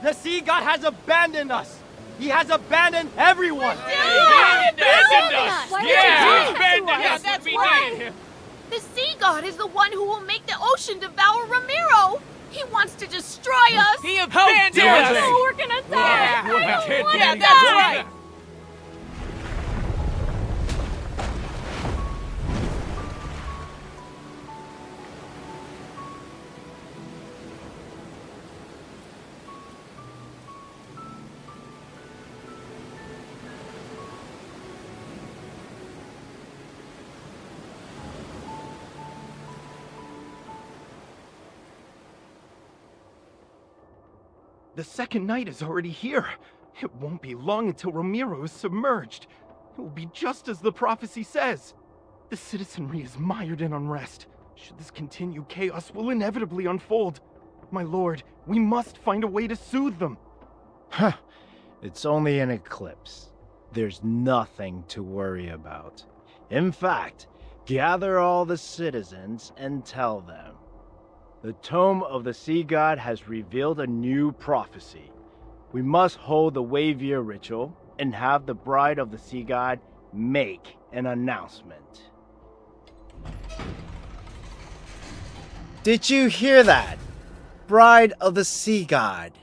The sea god has abandoned us! He has abandoned everyone! He abandoned us! Yeah, abandoned us! that's We right. did! The sea god is the one who will make the ocean devour Romirro. He wants to destroy us. He abandoned dare us! they? Oh, we're gonna die. Yeah, that's right! The second night is already here. It won't be long until Romirro is submerged. It will be just as the prophecy says. The citizenry is mired in unrest. Should this continue, chaos will inevitably unfold. My lord, we must find a way to soothe them. Huh. It's only an eclipse. There's nothing to worry about. In fact, gather all the citizens and tell them. The Tome of the Sea God has revealed a new prophecy. We must hold the Wavier ritual and have the Bride of the Sea God make an announcement. Did you hear that? Bride of the Sea God.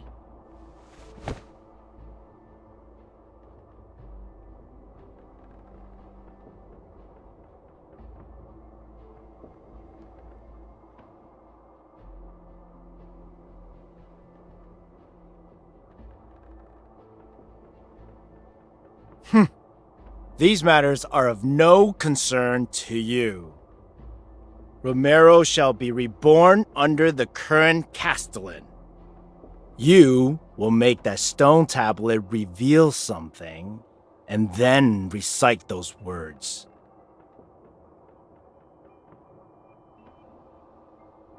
These matters are of no concern to you. Romirro shall be reborn under the current Castellan. You will make that stone tablet reveal something, and then recite those words.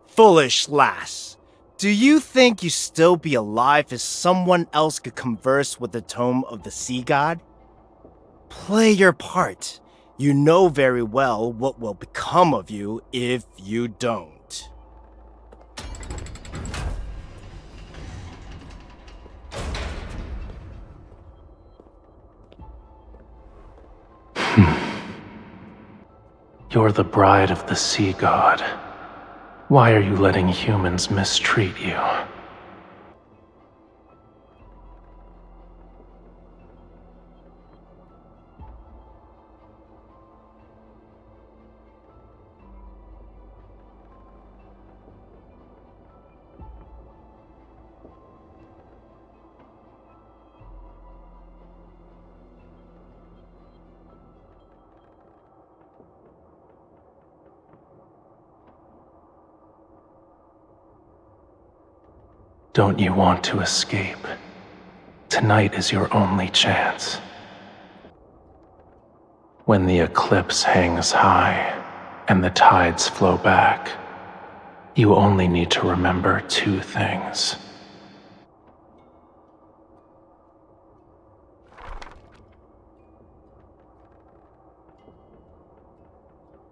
Foolish lass, do you think you'd still be alive if someone else could converse with the Tome of the Sea God? Play your part. You know very well what will become of you if you don't. You're the bride of the sea god. Why are you letting humans mistreat you? Don't you want to escape? Tonight is your only chance. When the eclipse hangs high and the tides flow back, you only need to remember two things.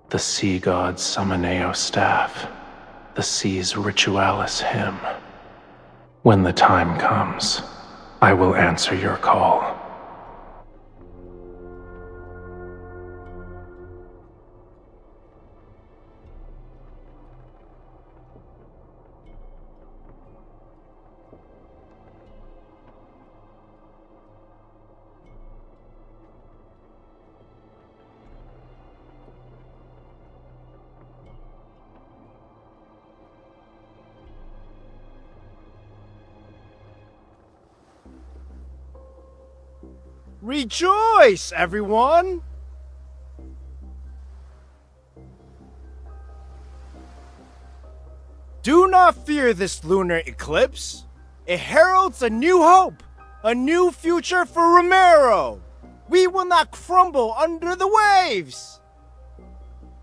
The sea god's Summoneo staff, the sea's ritualis hymn. When the time comes, I will answer your call. Rejoice, everyone! Do not fear this lunar eclipse. It heralds a new hope, a new future for Romirro. We will not crumble under the waves.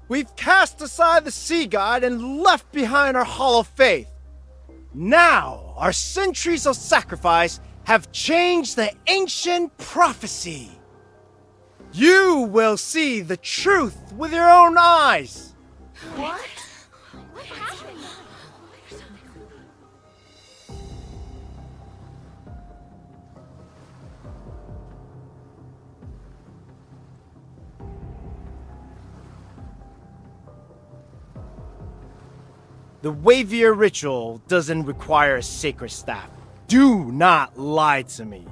We've cast aside the sea god and left behind our hollow faith. Now, our centuries of sacrifice have changed the ancient prophecy. You will see the truth with your own eyes. What? What happened? The Wavier ritual doesn't require a sacred staff. Do not lie to me.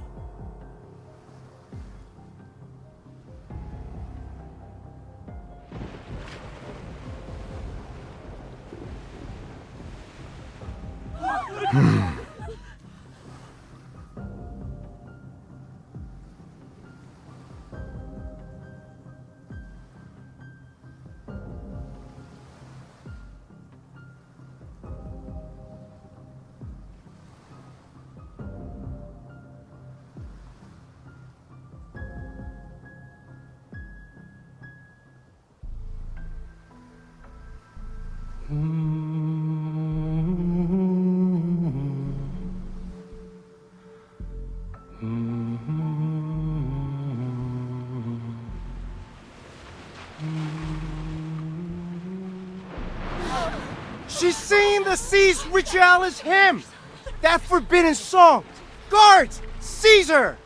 She's singing the Sea's Ritualis hymn! That forbidden song! Guards! Seize her!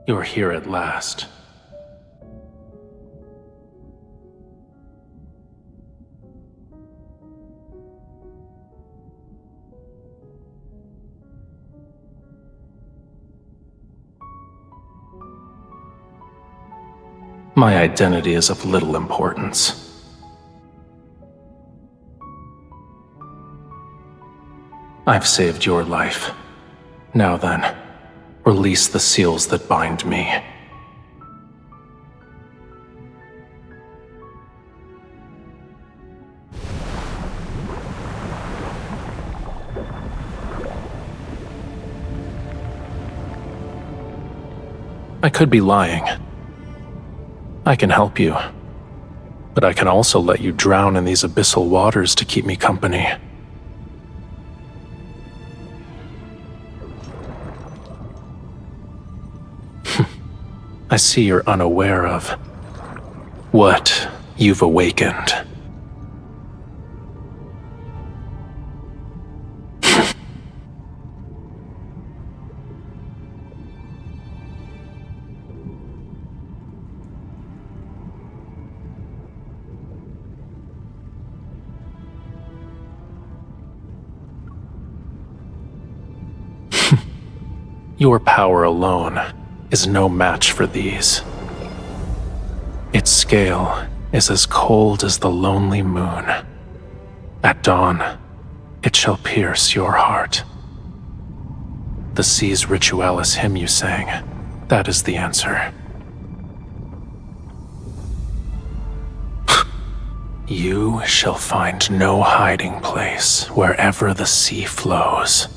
You're here at last. My identity is of little importance. I've saved your life. Now then, release the seals that bind me. I could be lying. I can help you, but I can also let you drown in these abyssal waters to keep me company. I see you're unaware of what you've awakened. Your power alone is no match for these. Its scale is as cold as the lonely moon. At dawn, it shall pierce your heart. The Sea's Ritualis hymn you sang, that is the answer. You shall find no hiding place wherever the sea flows.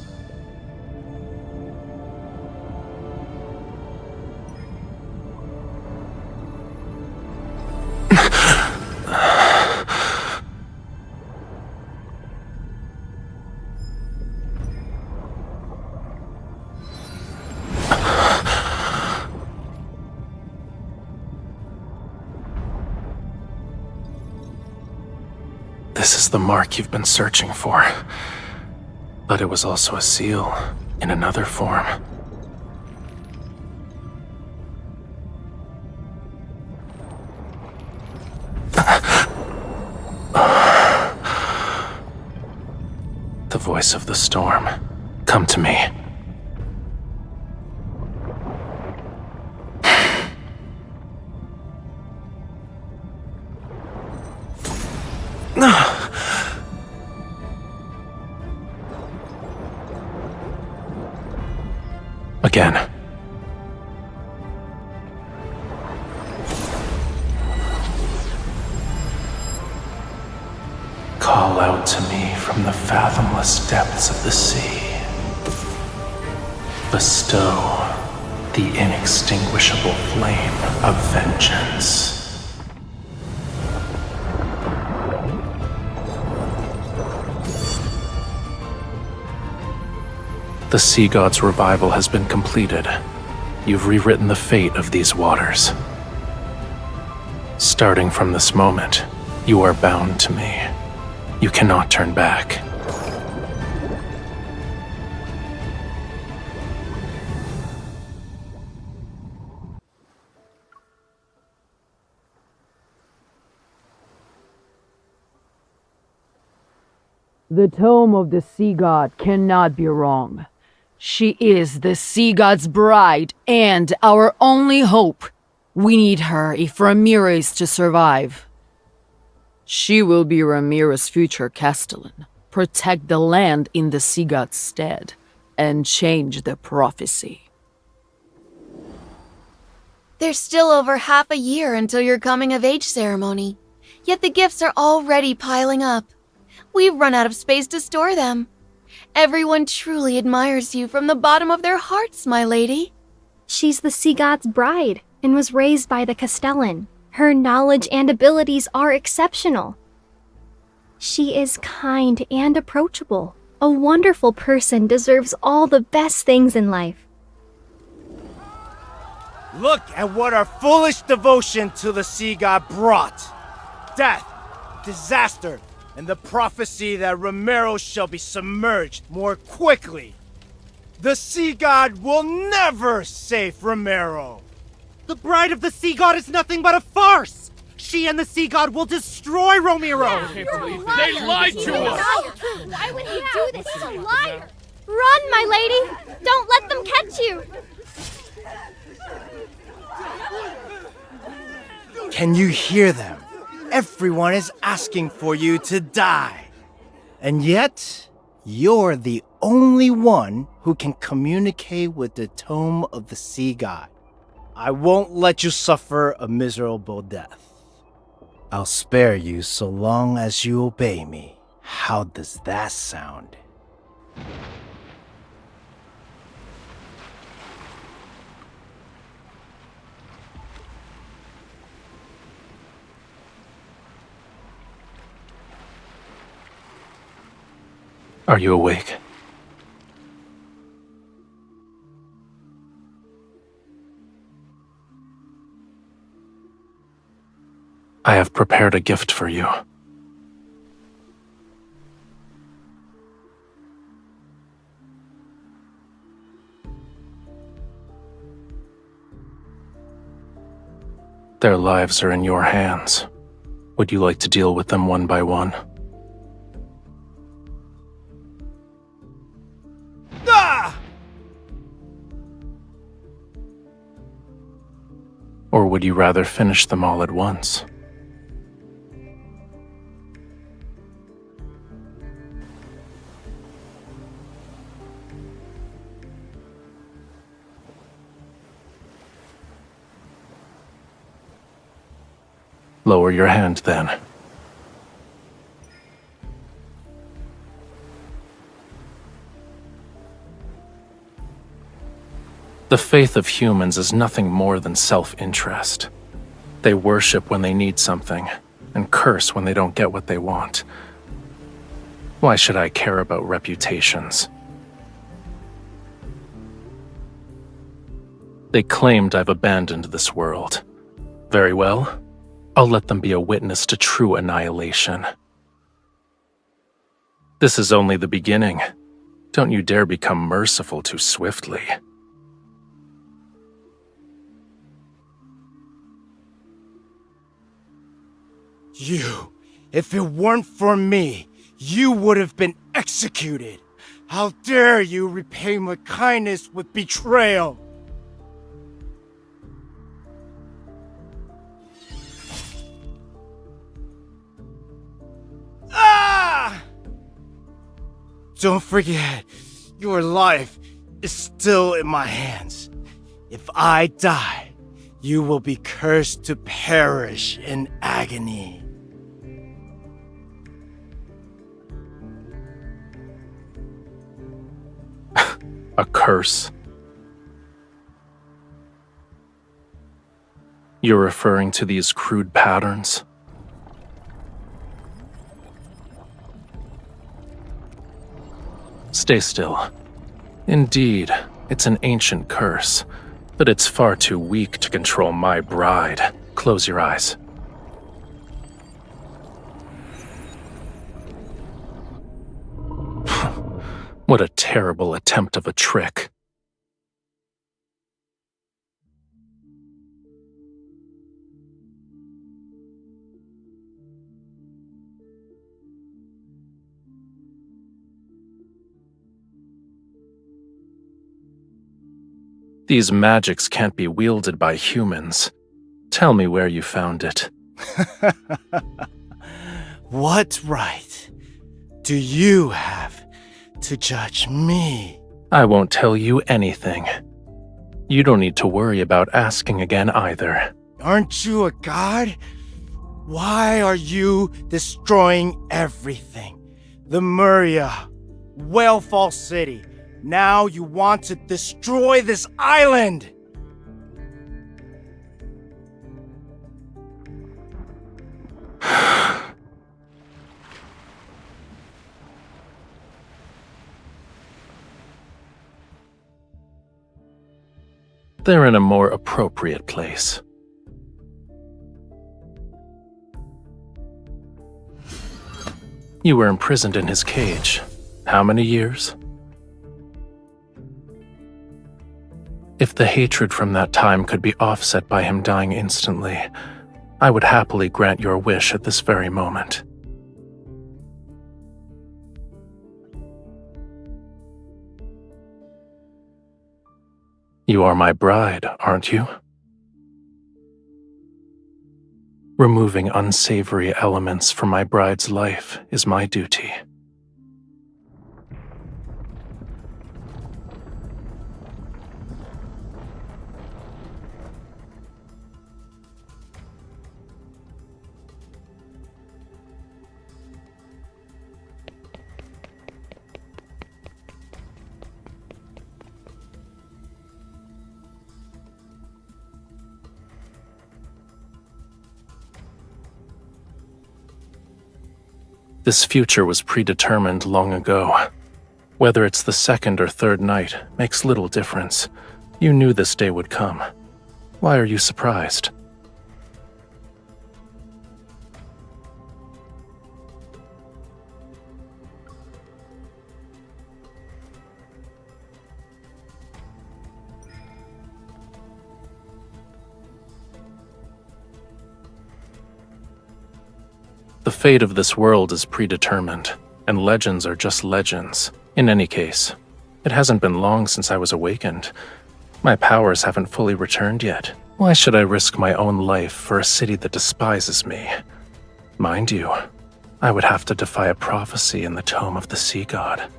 This is the mark you've been searching for. But it was also a seal in another form. The voice of the storm. Come to me. Again. Call out to me from the fathomless depths of the sea. bestow the inextinguishable flame of vengeance. The Sea God's revival has been completed. You've rewritten the fate of these waters. Starting from this moment, you are bound to me. You cannot turn back. The tome of the Sea God cannot be wrong. She is the Sea God's bride and our only hope. We need her if Romirro is to survive. She will be Romirro's future castellan, protect the land in the Sea God's stead, and change the prophecy. There's still over half a year until your coming-of-age ceremony, yet the gifts are already piling up. We've run out of space to store them. Everyone truly admires you from the bottom of their hearts, my lady. She's the Sea God's bride and was raised by the Castellan. Her knowledge and abilities are exceptional. She is kind and approachable. A wonderful person deserves all the best things in life. Look at what our foolish devotion to the Sea God brought. Death, disaster, and the prophecy that Romirro shall be submerged more quickly. The Sea God will never save Romirro. The bride of the Sea God is nothing but a farce! She and the Sea God will destroy Romirro! They lied to us! Why would he do this? He's a liar! Run, my lady! Don't let them catch you! Can you hear them? Everyone is asking for you to die. And yet, you're the only one who can communicate with the tome of the Sea God. I won't let you suffer a miserable death. I'll spare you so long as you obey me. How does that sound? Are you awake? I have prepared a gift for you. Their lives are in your hands. Would you like to deal with them one by one? Or would you rather finish them all at once? Lower your hand, then. The faith of humans is nothing more than self-interest. They worship when they need something, and curse when they don't get what they want. Why should I care about reputations? They claimed I've abandoned this world. Very well. I'll let them be a witness to true annihilation. This is only the beginning. Don't you dare become merciful too swiftly. You, if it weren't for me, you would have been executed. How dare you repay my kindness with betrayal? Ah! Don't forget, your life is still in my hands. If I die, you will be cursed to perish in agony. A curse? You're referring to these crude patterns? Stay still. Indeed, it's an ancient curse, but it's far too weak to control my bride. Close your eyes. What a terrible attempt of a trick. These magics can't be wielded by humans. Tell me where you found it. What right do you have to judge me? I won't tell you anything. You don't need to worry about asking again either. Aren't you a god? Why are you destroying everything? The Muria, Whalefall City. Now you want to destroy this island! They're in a more appropriate place. You were imprisoned in his cage. How many years? If the hatred from that time could be offset by him dying instantly, I would happily grant your wish at this very moment. You are my bride, aren't you? Removing unsavory elements from my bride's life is my duty. This future was predetermined long ago. Whether it's the second or third night makes little difference. You knew this day would come. Why are you surprised? The fate of this world is predetermined, and legends are just legends. In any case, it hasn't been long since I was awakened. My powers haven't fully returned yet. Why should I risk my own life for a city that despises me? Mind you, I would have to defy a prophecy in the tome of the sea god.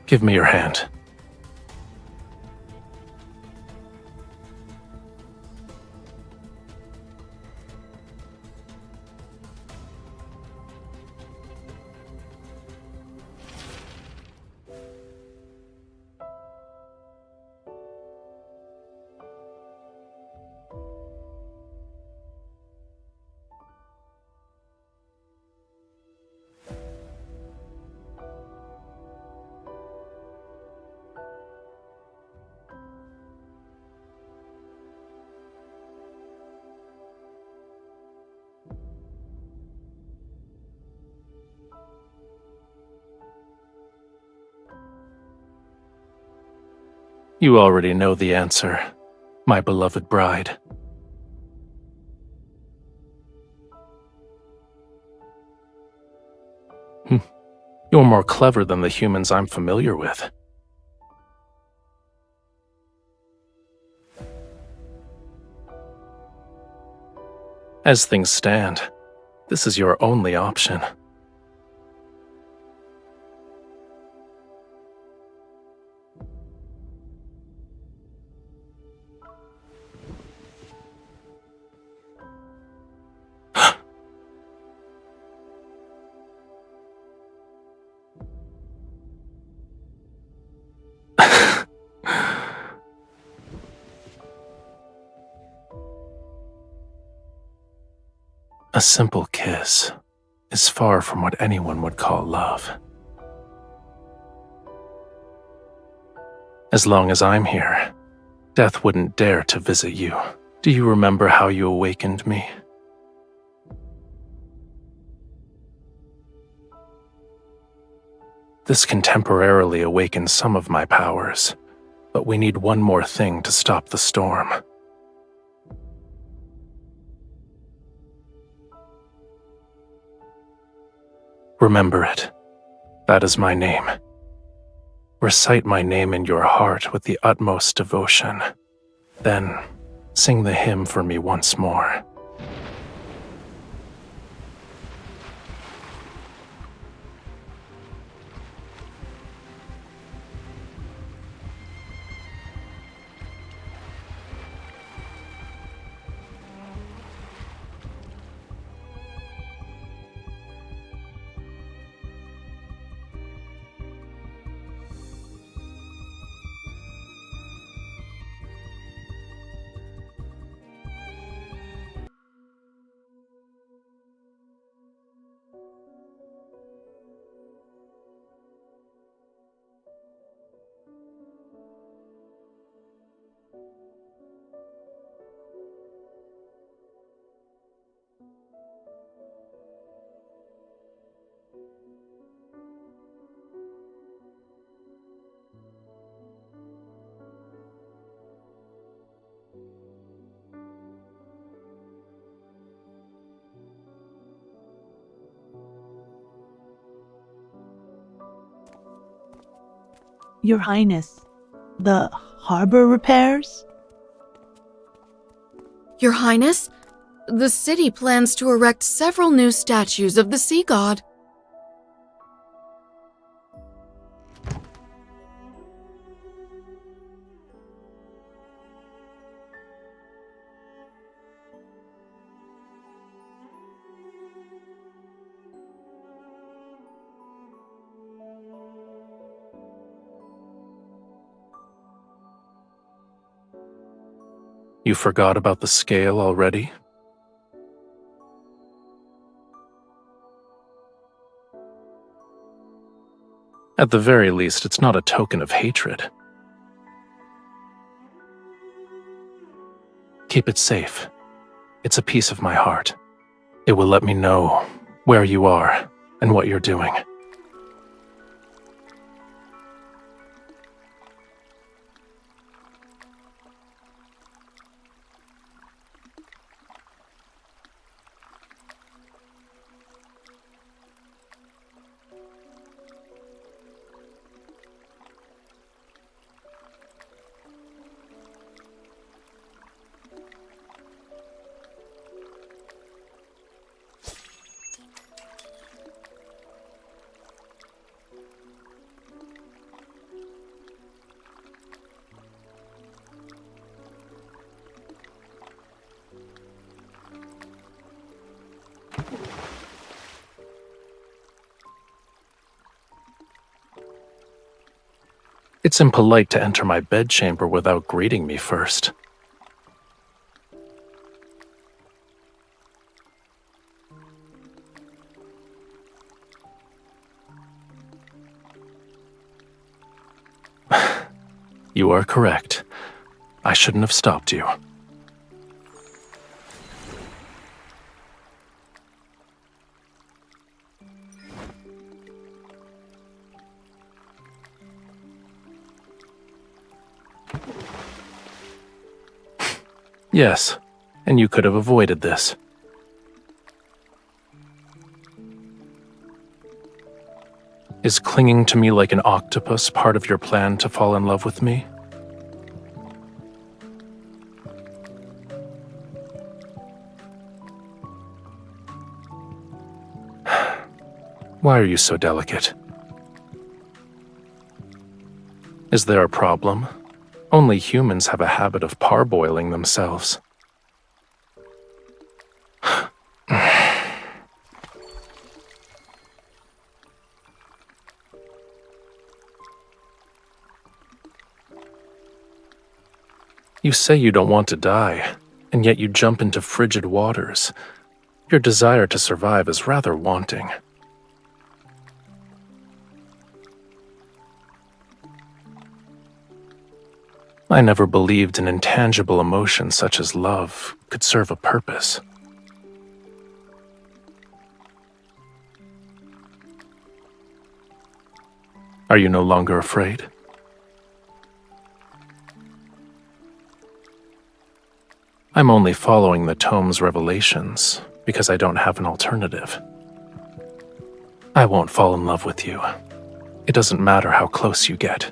Give me your hand. You already know the answer, my beloved bride. You're more clever than the humans I'm familiar with. As things stand, this is your only option. A simple kiss is far from what anyone would call love. As long as I'm here, death wouldn't dare to visit you. Do you remember how you awakened me? This can temporarily awaken some of my powers, but we need one more thing to stop the storm. Remember it. That is my name. Recite my name in your heart with the utmost devotion. Then, sing the hymn for me once more. Your Highness, the harbor repairs? Your Highness, the city plans to erect several new statues of the sea god. You forgot about the scale already? At the very least, it's not a token of hatred. Keep it safe. It's a piece of my heart. It will let me know where you are and what you're doing. It's impolite to enter my bedchamber without greeting me first. You are correct. I shouldn't have stopped you. Yes, and you could have avoided this. Is clinging to me like an octopus part of your plan to fall in love with me? Why are you so delicate? Is there a problem? Only humans have a habit of parboiling themselves. You say you don't want to die, and yet you jump into frigid waters. Your desire to survive is rather wanting. I never believed an intangible emotion such as love could serve a purpose. Are you no longer afraid? I'm only following the tome's revelations because I don't have an alternative. I won't fall in love with you. It doesn't matter how close you get.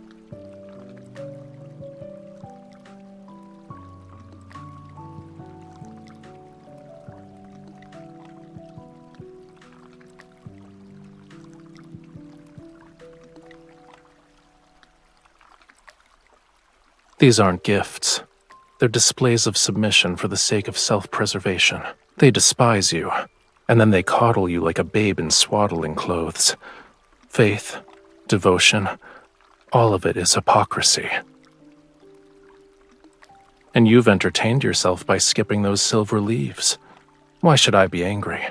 These aren't gifts. They're displays of submission for the sake of self-preservation. They despise you, and then they coddle you like a babe in swaddling clothes. Faith, devotion, all of it is hypocrisy. And you've entertained yourself by skipping those silver leaves. Why should I be angry?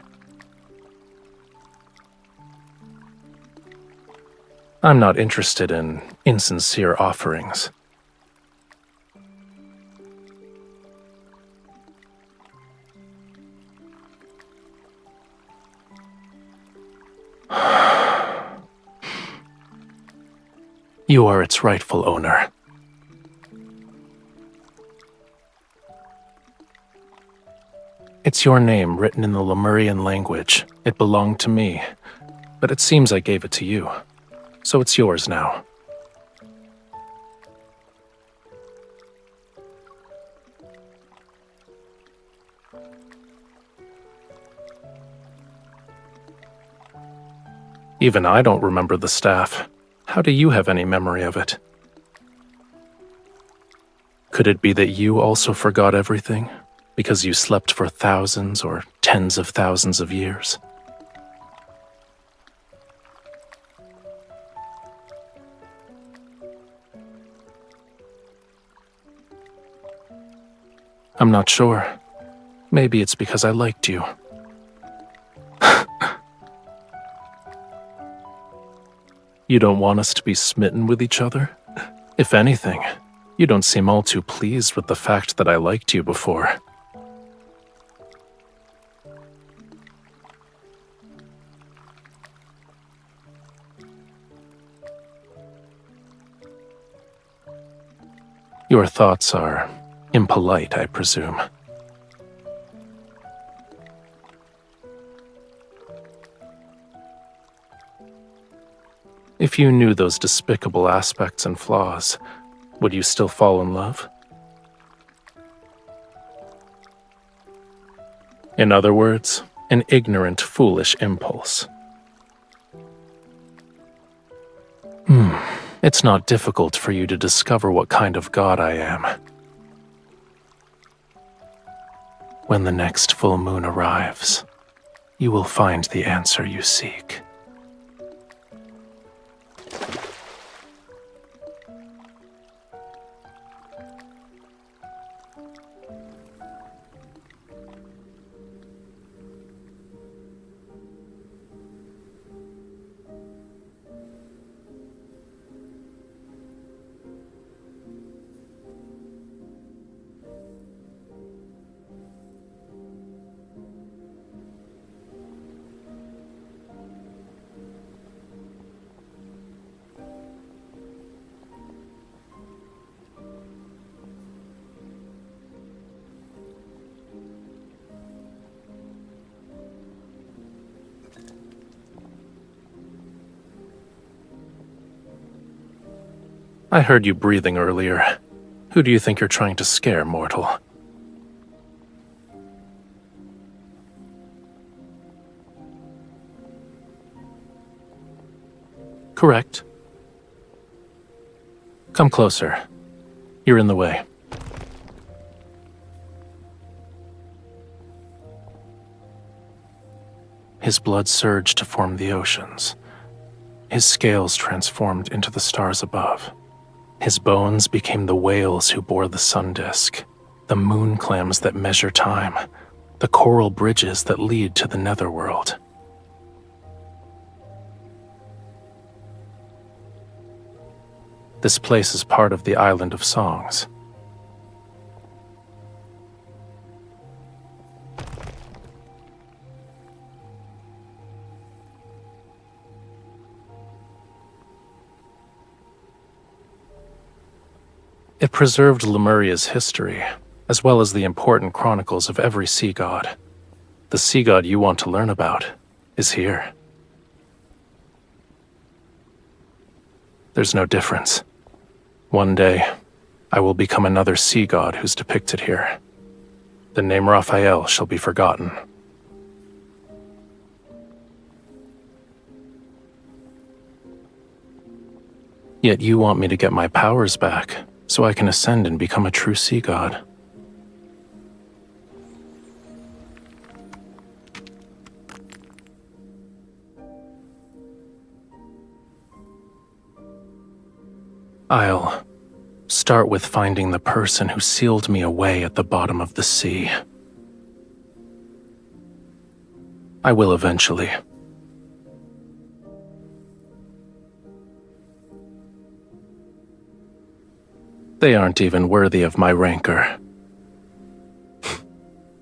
I'm not interested in insincere offerings. You are its rightful owner. It's your name written in the Lemurian language. It belonged to me, but it seems I gave it to you, so it's yours now. Even I don't remember the staff. How do you have any memory of it? Could it be that you also forgot everything, because you slept for thousands or tens of thousands of years? I'm not sure. Maybe it's because I liked you. You don't want us to be smitten with each other? If anything, you don't seem all too pleased with the fact that I liked you before. Your thoughts are impolite, I presume. If you knew those despicable aspects and flaws, would you still fall in love? In other words, an ignorant, foolish impulse. It's not difficult for you to discover what kind of god I am. When the next full moon arrives, you will find the answer you seek. I heard you breathing earlier. Who do you think you're trying to scare, mortal? Correct. Come closer. You're in the way. His blood surged to form the oceans. His scales transformed into the stars above. His bones became the whales who bore the sun disk, the moon clams that measure time, the coral bridges that lead to the netherworld. This place is part of the Island of Songs. It preserved Lemuria's history, as well as the important chronicles of every sea god. The sea god you want to learn about is here. There's no difference. One day, I will become another sea god who's depicted here. The name Rafayel shall be forgotten. Yet you want me to get my powers back, so I can ascend and become a true sea god. I'll start with finding the person who sealed me away at the bottom of the sea. I will eventually. They aren't even worthy of my rancor.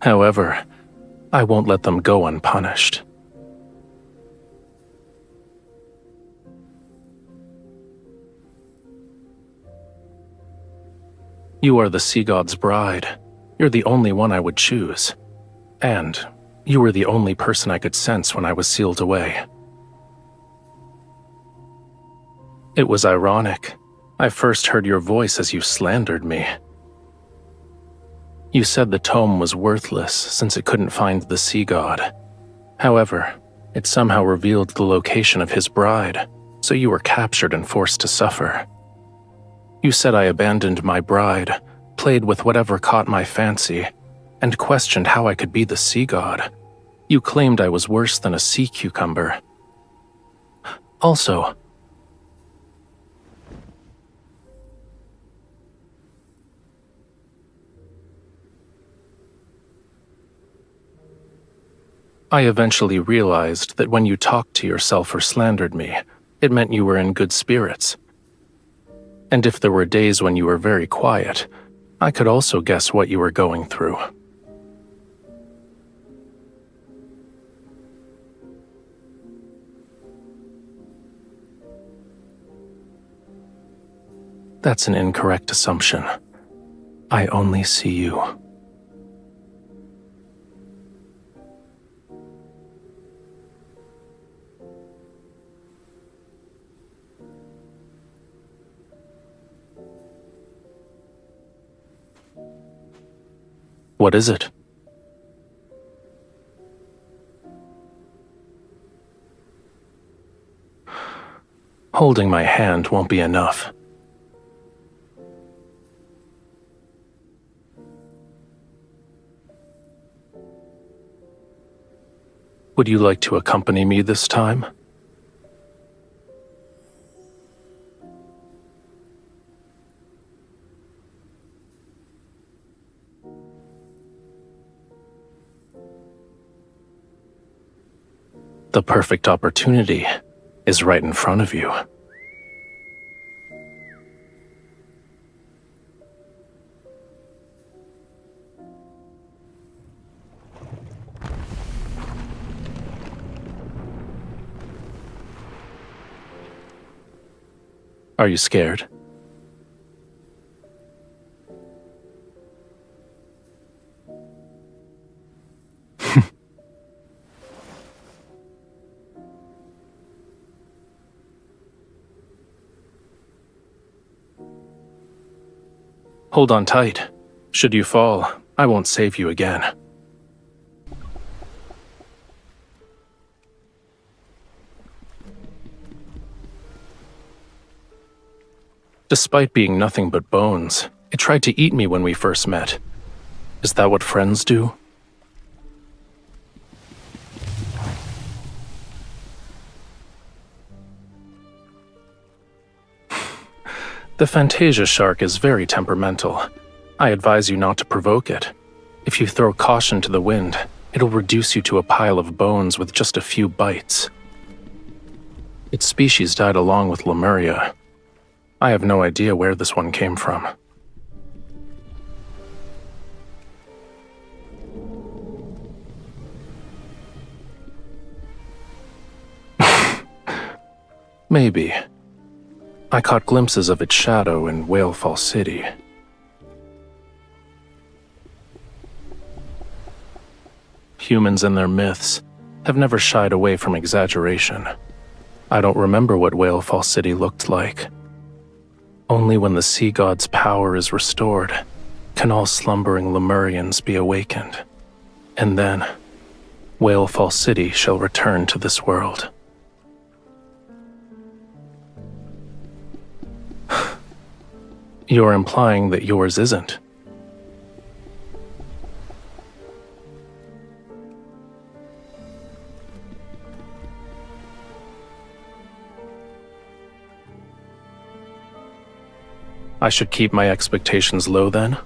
However, I won't let them go unpunished. You are the sea god's bride. You're the only one I would choose. And you were the only person I could sense when I was sealed away. It was ironic. I first heard your voice as you slandered me. You said the tome was worthless since it couldn't find the sea god. However, it somehow revealed the location of his bride, so you were captured and forced to suffer. You said I abandoned my bride, played with whatever caught my fancy, and questioned how I could be the sea god. You claimed I was worse than a sea cucumber. Also, I eventually realized that when you talked to yourself or slandered me, it meant you were in good spirits. And if there were days when you were very quiet, I could also guess what you were going through. That's an incorrect assumption. I only see you. What is it? Holding my hand won't be enough. Would you like to accompany me this time? The perfect opportunity is right in front of you. Are you scared? Hold on tight. Should you fall, I won't save you again. Despite being nothing but bones, it tried to eat me when we first met. Is that what friends do? The Fantasia shark is very temperamental. I advise you not to provoke it. If you throw caution to the wind, it'll reduce you to a pile of bones with just a few bites. Its species died along with Lemuria. I have no idea where this one came from. Maybe. I caught glimpses of its shadow in Whalefall City. Humans and their myths have never shied away from exaggeration. I don't remember what Whalefall City looked like. Only when the sea god's power is restored can all slumbering Lemurians be awakened. And then, Whalefall City shall return to this world. You're implying that yours isn't. I should keep my expectations low then?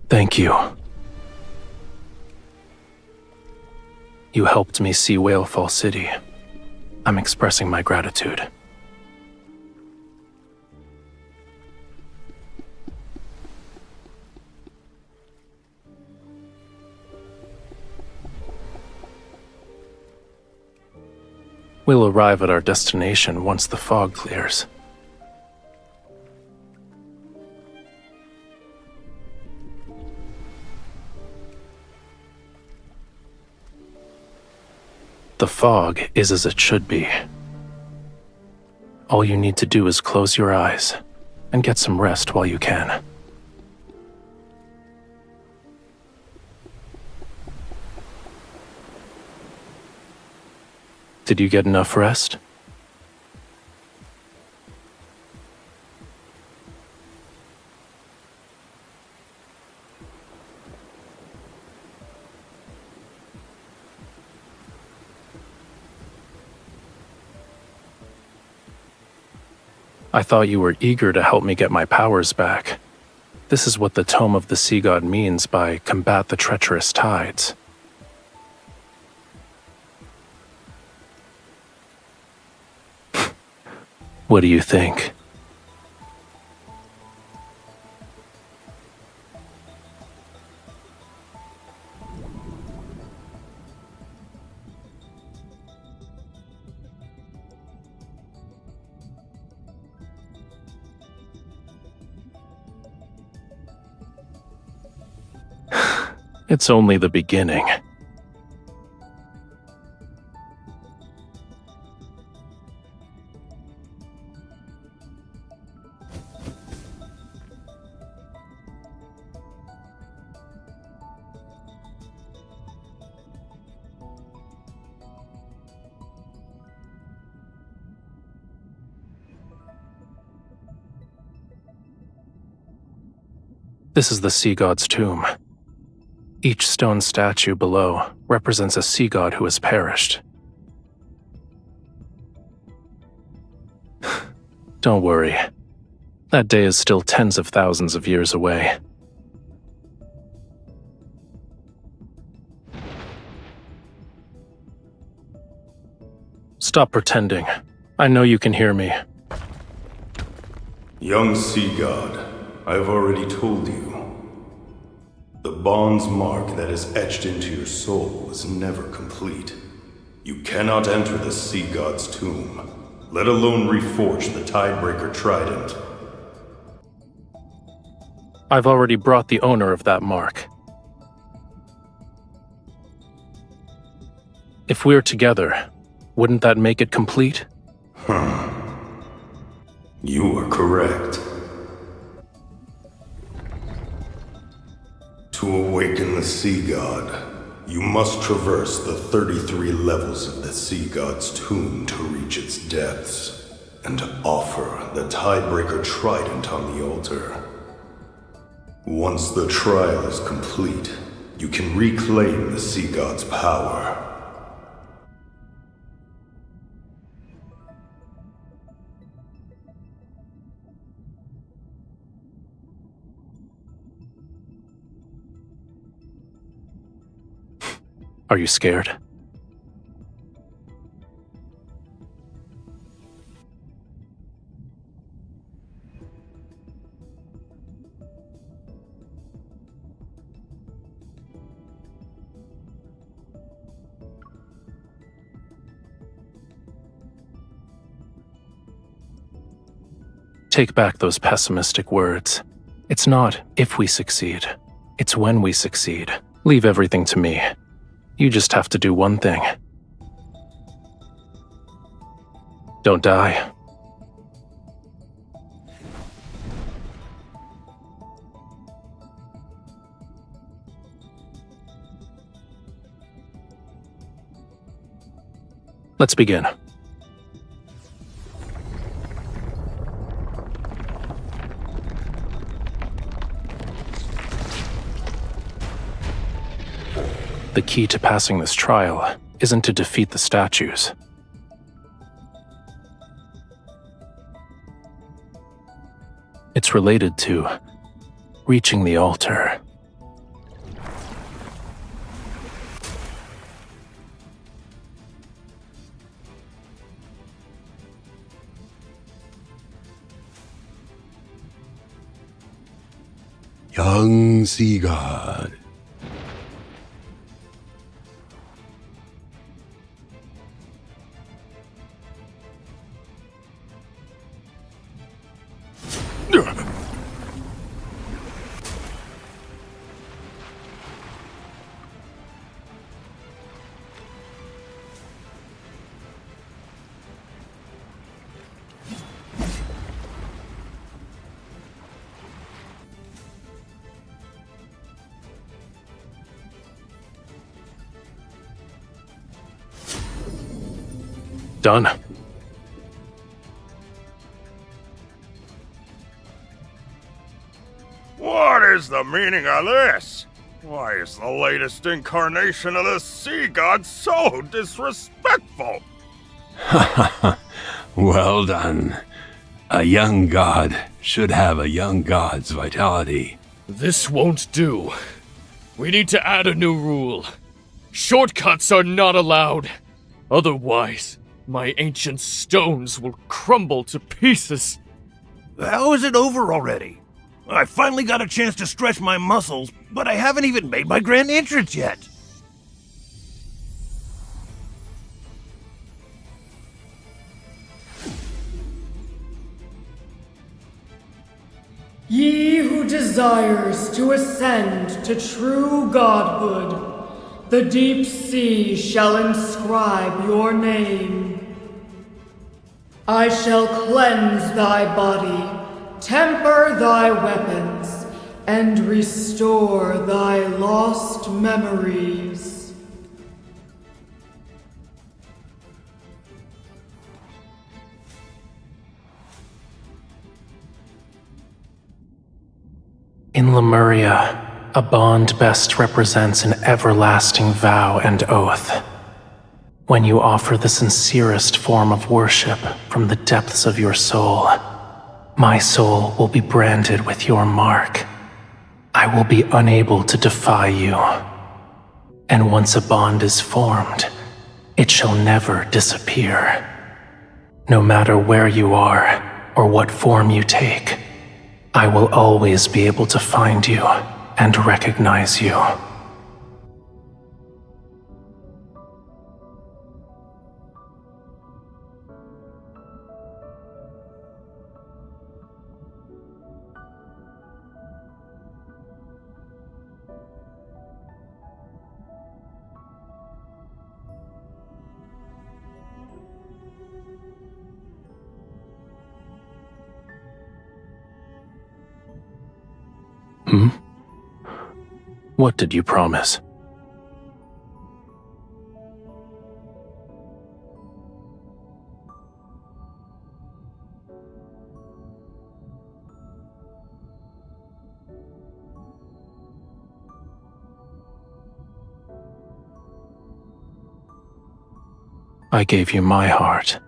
Thank you. You helped me see Whalefall City. I'm expressing my gratitude. We'll arrive at our destination once the fog clears. The fog is as it should be. All you need to do is close your eyes and get some rest while you can. Did you get enough rest? I thought you were eager to help me get my powers back. This is what the Tome of the Sea God means by combat the treacherous tides. What do you think? It's only the beginning. This is the sea god's tomb. Each stone statue below represents a sea god who has perished. Don't worry. That day is still tens of thousands of years away. Stop pretending. I know you can hear me. Young sea god, I have already told you. The bond's mark that is etched into your soul is never complete. You cannot enter the Sea God's tomb, let alone reforge the Tidebreaker Trident. I've already brought the owner of that mark. If we're together, wouldn't that make it complete? You are correct. To awaken the Sea God, you must traverse the 33 levels of the Sea God's tomb to reach its depths, and offer the Tidebreaker Trident on the altar. Once the trial is complete, you can reclaim the Sea God's power. Are you scared? Take back those pessimistic words. It's not if we succeed, it's when we succeed. Leave everything to me. You just have to do one thing. Don't die. Let's begin. The key to passing this trial isn't to defeat the statues. It's related to reaching the altar. Young Sea God. Done. What is the meaning of this? Why is the latest incarnation of the Sea God so disrespectful? Well done. A young god should have a young god's vitality. This won't do. We need to add a new rule. Shortcuts are not allowed. Otherwise, my ancient stones will crumble to pieces. How is it over already? I finally got a chance to stretch my muscles, but I haven't even made my grand entrance yet. Ye who desires to ascend to true godhood, the deep sea shall inscribe your name. I shall cleanse thy body, temper thy weapons, and restore thy lost memories. In Lemuria, a bond best represents an everlasting vow and oath. When you offer the sincerest form of worship from the depths of your soul, my soul will be branded with your mark. I will be unable to defy you. And once a bond is formed, it shall never disappear. No matter where you are or what form you take, I will always be able to find you and recognize you. Hmm? What did you promise? I gave you my heart.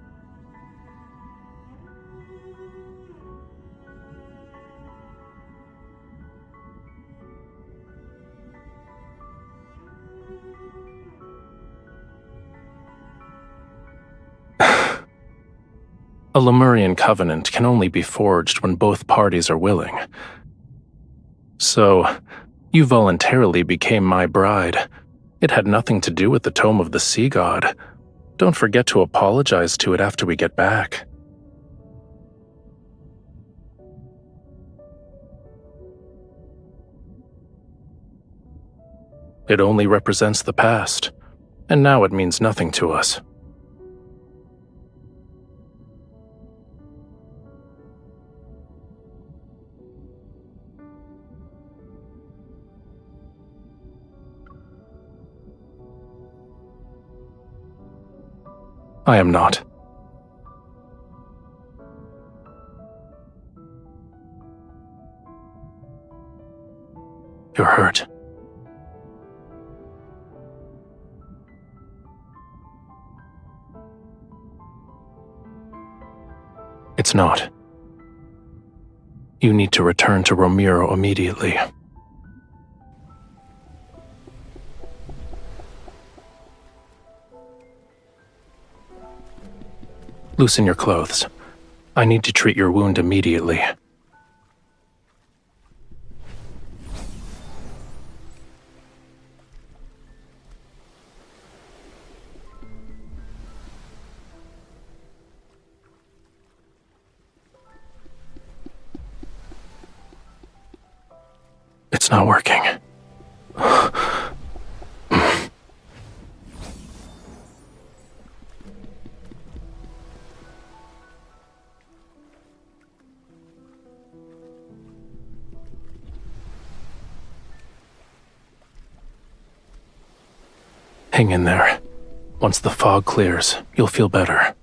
A Lemurian covenant can only be forged when both parties are willing. So, you voluntarily became my bride. It had nothing to do with the Tome of the Sea God. Don't forget to apologize to it after we get back. It only represents the past, and now it means nothing to us. I am not. You're hurt. It's not. You need to return to Romirro immediately. Loosen your clothes. I need to treat your wound immediately. It's not working. Hang in there. Once the fog clears, you'll feel better.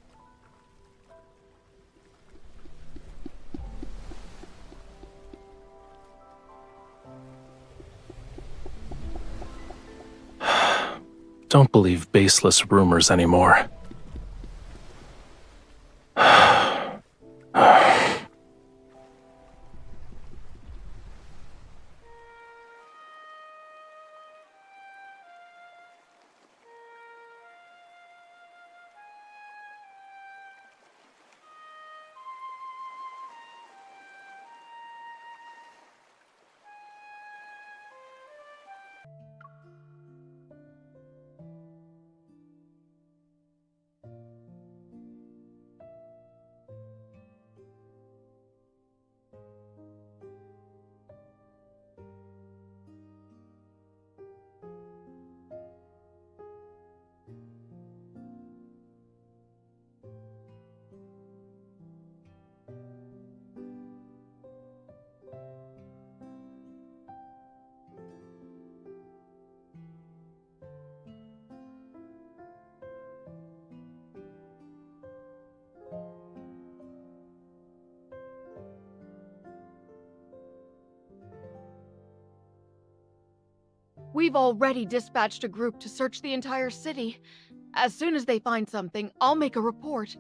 Don't believe baseless rumors anymore. We've already dispatched a group to search the entire city. As soon as they find something, I'll make a report.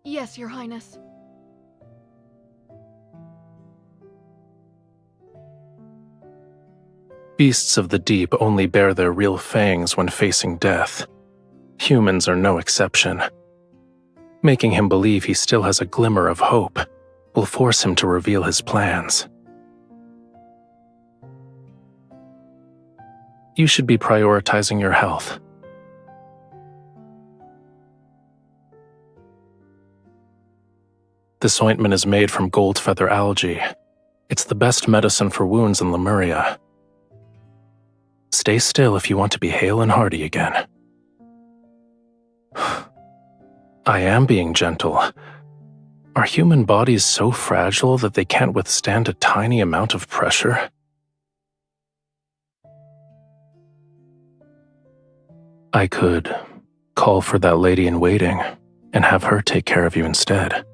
Yes, Your Highness. Beasts of the deep only bare their real fangs when facing death. Humans are no exception. Making him believe he still has a glimmer of hope will force him to reveal his plans. You should be prioritizing your health. This ointment is made from gold feather algae. It's the best medicine for wounds in Lemuria. Stay still if you want to be hale and hearty again. I am being gentle. Are human bodies so fragile that they can't withstand a tiny amount of pressure? I could call for that lady in waiting and have her take care of you instead.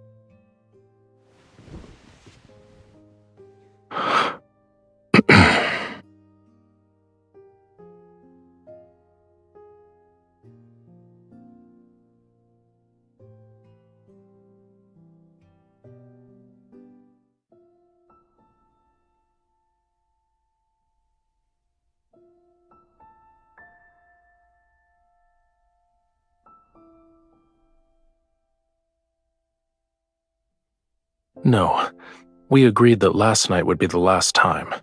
No, we agreed that last night would be the last time.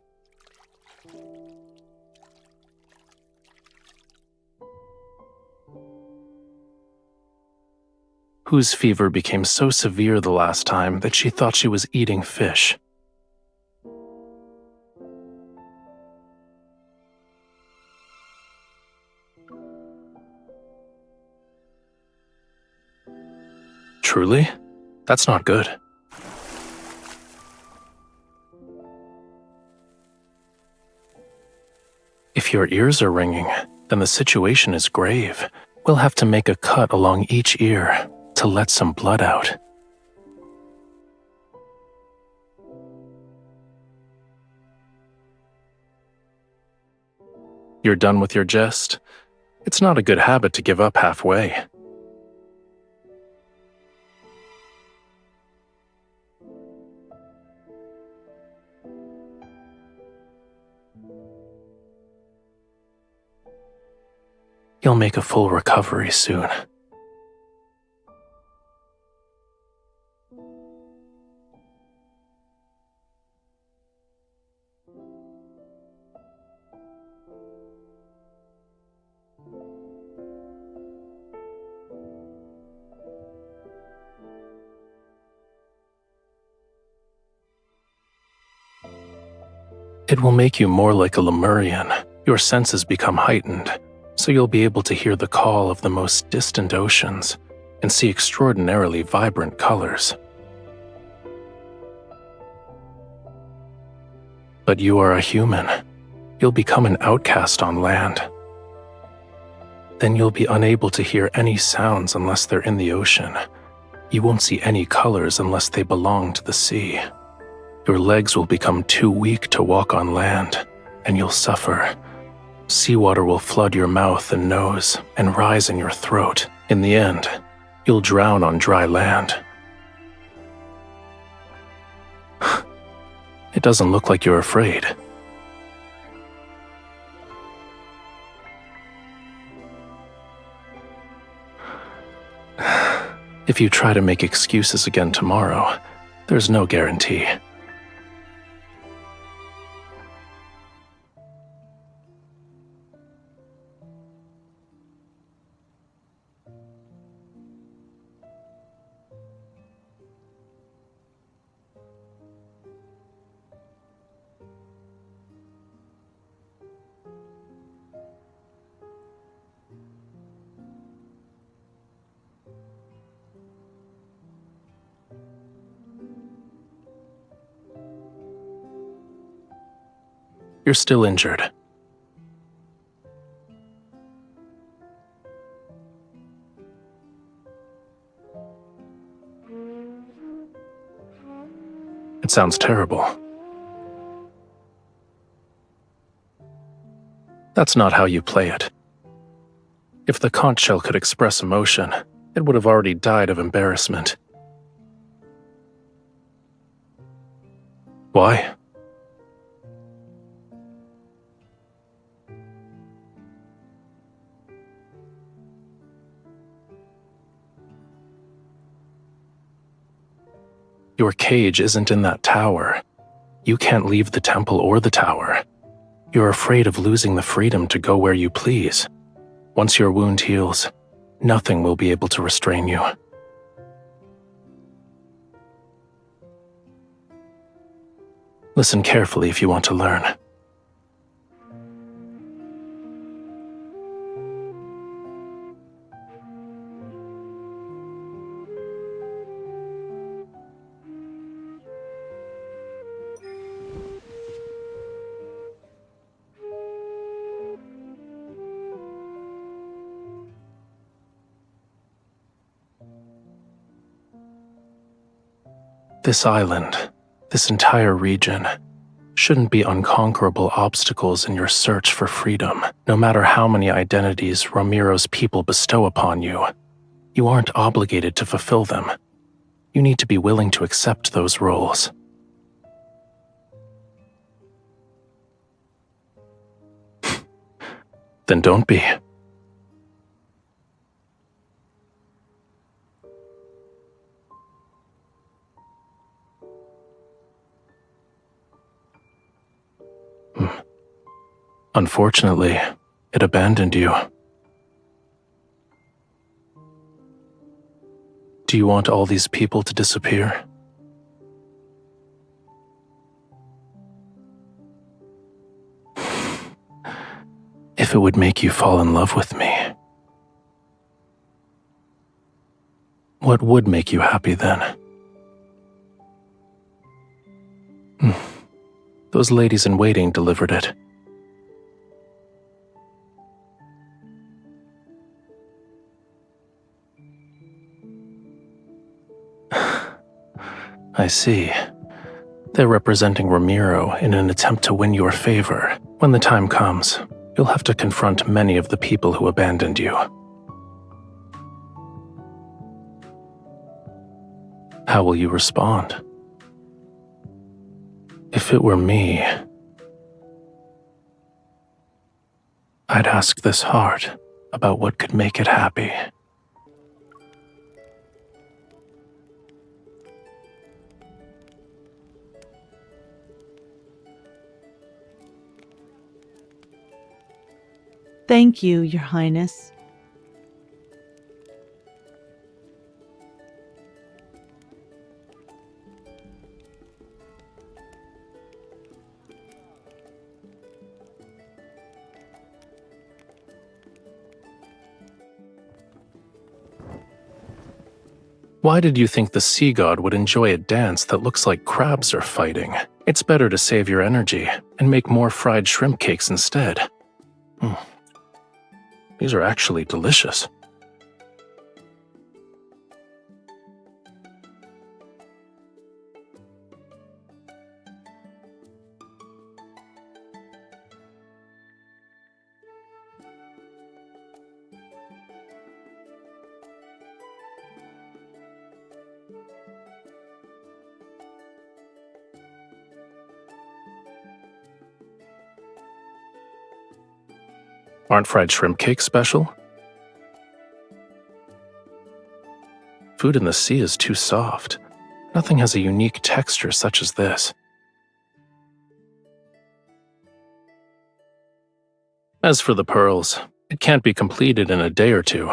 Whose fever became so severe the last time that she thought she was eating fish. Truly? That's not good. If your ears are ringing, then the situation is grave. We'll have to make a cut along each ear to let some blood out. You're done with your jest? It's not a good habit to give up halfway. You'll make a full recovery soon. It will make you more like a Lemurian. Your senses become heightened, so you'll be able to hear the call of the most distant oceans and see extraordinarily vibrant colors. But you are a human. You'll become an outcast on land. Then you'll be unable to hear any sounds unless they're in the ocean. You won't see any colors unless they belong to the sea. Your legs will become too weak to walk on land, and you'll suffer. Seawater will flood your mouth and nose and rise in your throat. In the end, you'll drown on dry land. It doesn't look like you're afraid. If you try to make excuses again tomorrow, there's no guarantee. You're still injured. It sounds terrible. That's not how you play it. If the conch shell could express emotion, it would have already died of embarrassment. Why? Your cage isn't in that tower. You can't leave the temple or the tower. You're afraid of losing the freedom to go where you please. Once your wound heals, nothing will be able to restrain you. Listen carefully if you want to learn. This island, this entire region, shouldn't be unconquerable obstacles in your search for freedom. No matter how many identities Romirro's people bestow upon you, you aren't obligated to fulfill them. You need to be willing to accept those roles. Then don't be. Unfortunately, it abandoned you. Do you want all these people to disappear? If it would make you fall in love with me, what would make you happy then? Those ladies in waiting delivered it. I see. They're representing Romirro in an attempt to win your favor. When the time comes, you'll have to confront many of the people who abandoned you. How will you respond? If it were me, I'd ask this heart about what could make it happy. Thank you, Your Highness. Why did you think the sea god would enjoy a dance that looks like crabs are fighting? It's better to save your energy and make more fried shrimp cakes instead. These are actually delicious. Aren't fried shrimp cakes special? Food in the sea is too soft. Nothing has a unique texture such as this. As for the pearls, it can't be completed in a day or two.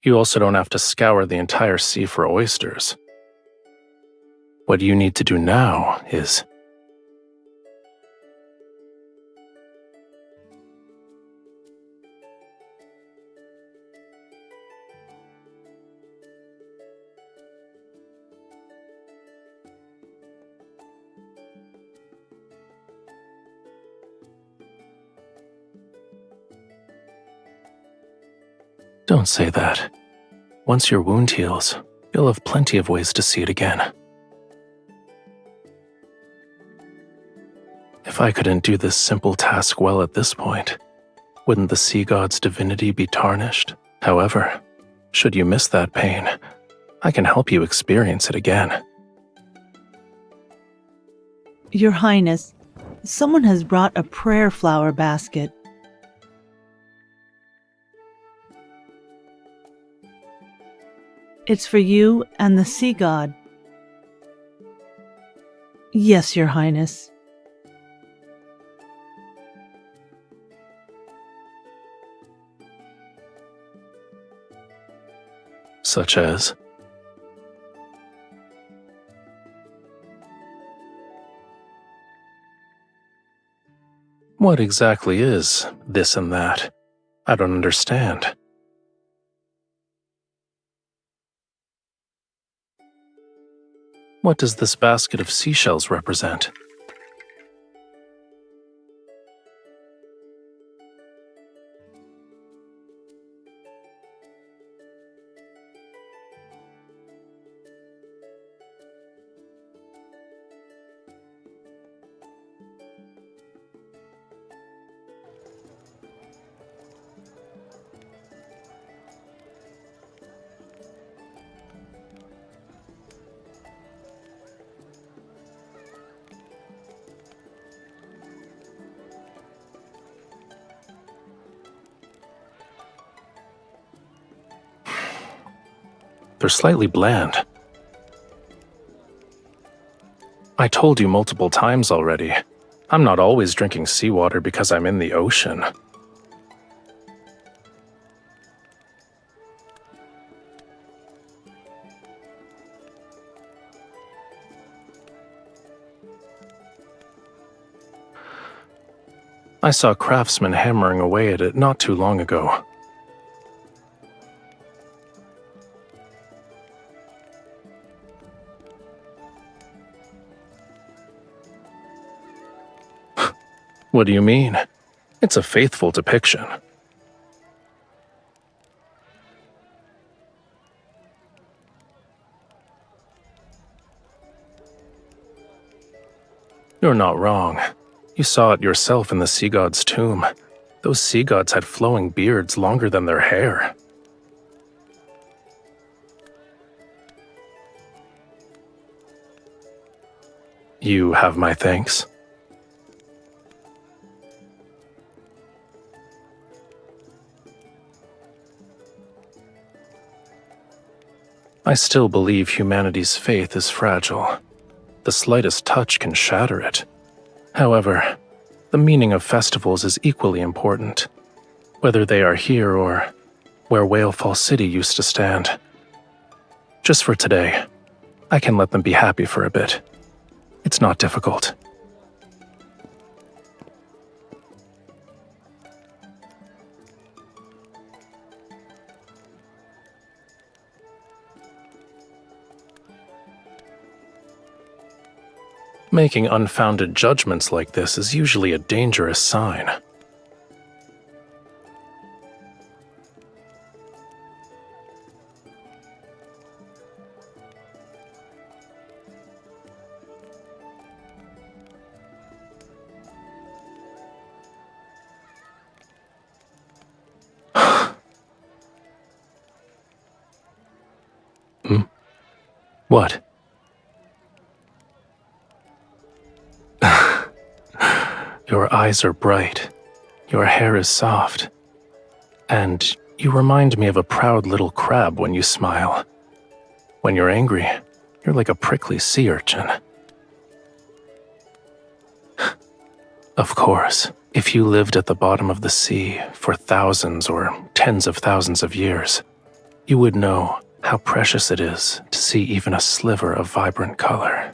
You also don't have to scour the entire sea for oysters. What you need to do now is... Don't say that. Once your wound heals, you'll have plenty of ways to see it again. If I couldn't do this simple task well at this point, wouldn't the sea god's divinity be tarnished? However, should you miss that pain, I can help you experience it again. Your Highness, someone has brought a prayer flower basket. It's for you and the sea god. Yes, Your Highness. Such as? What exactly is this and that? I don't understand. What does this basket of seashells represent? They're slightly bland. I told you multiple times already. I'm not always drinking seawater because I'm in the ocean. I saw craftsmen hammering away at it not too long ago. What do you mean? It's a faithful depiction. You're not wrong. You saw it yourself in the sea god's tomb. Those sea gods had flowing beards longer than their hair. You have my thanks. I still believe humanity's faith is fragile. The slightest touch can shatter it. However, the meaning of festivals is equally important, whether they are here or where Whalefall City used to stand. Just for today, I can let them be happy for a bit. It's not difficult. Making unfounded judgments like this is usually a dangerous sign. What? Your eyes are bright. Your hair is soft. And you remind me of a proud little crab when you smile. When you're angry, you're like a prickly sea urchin. Of course, if you lived at the bottom of the sea for thousands or tens of thousands of years, you would know how precious it is to see even a sliver of vibrant color.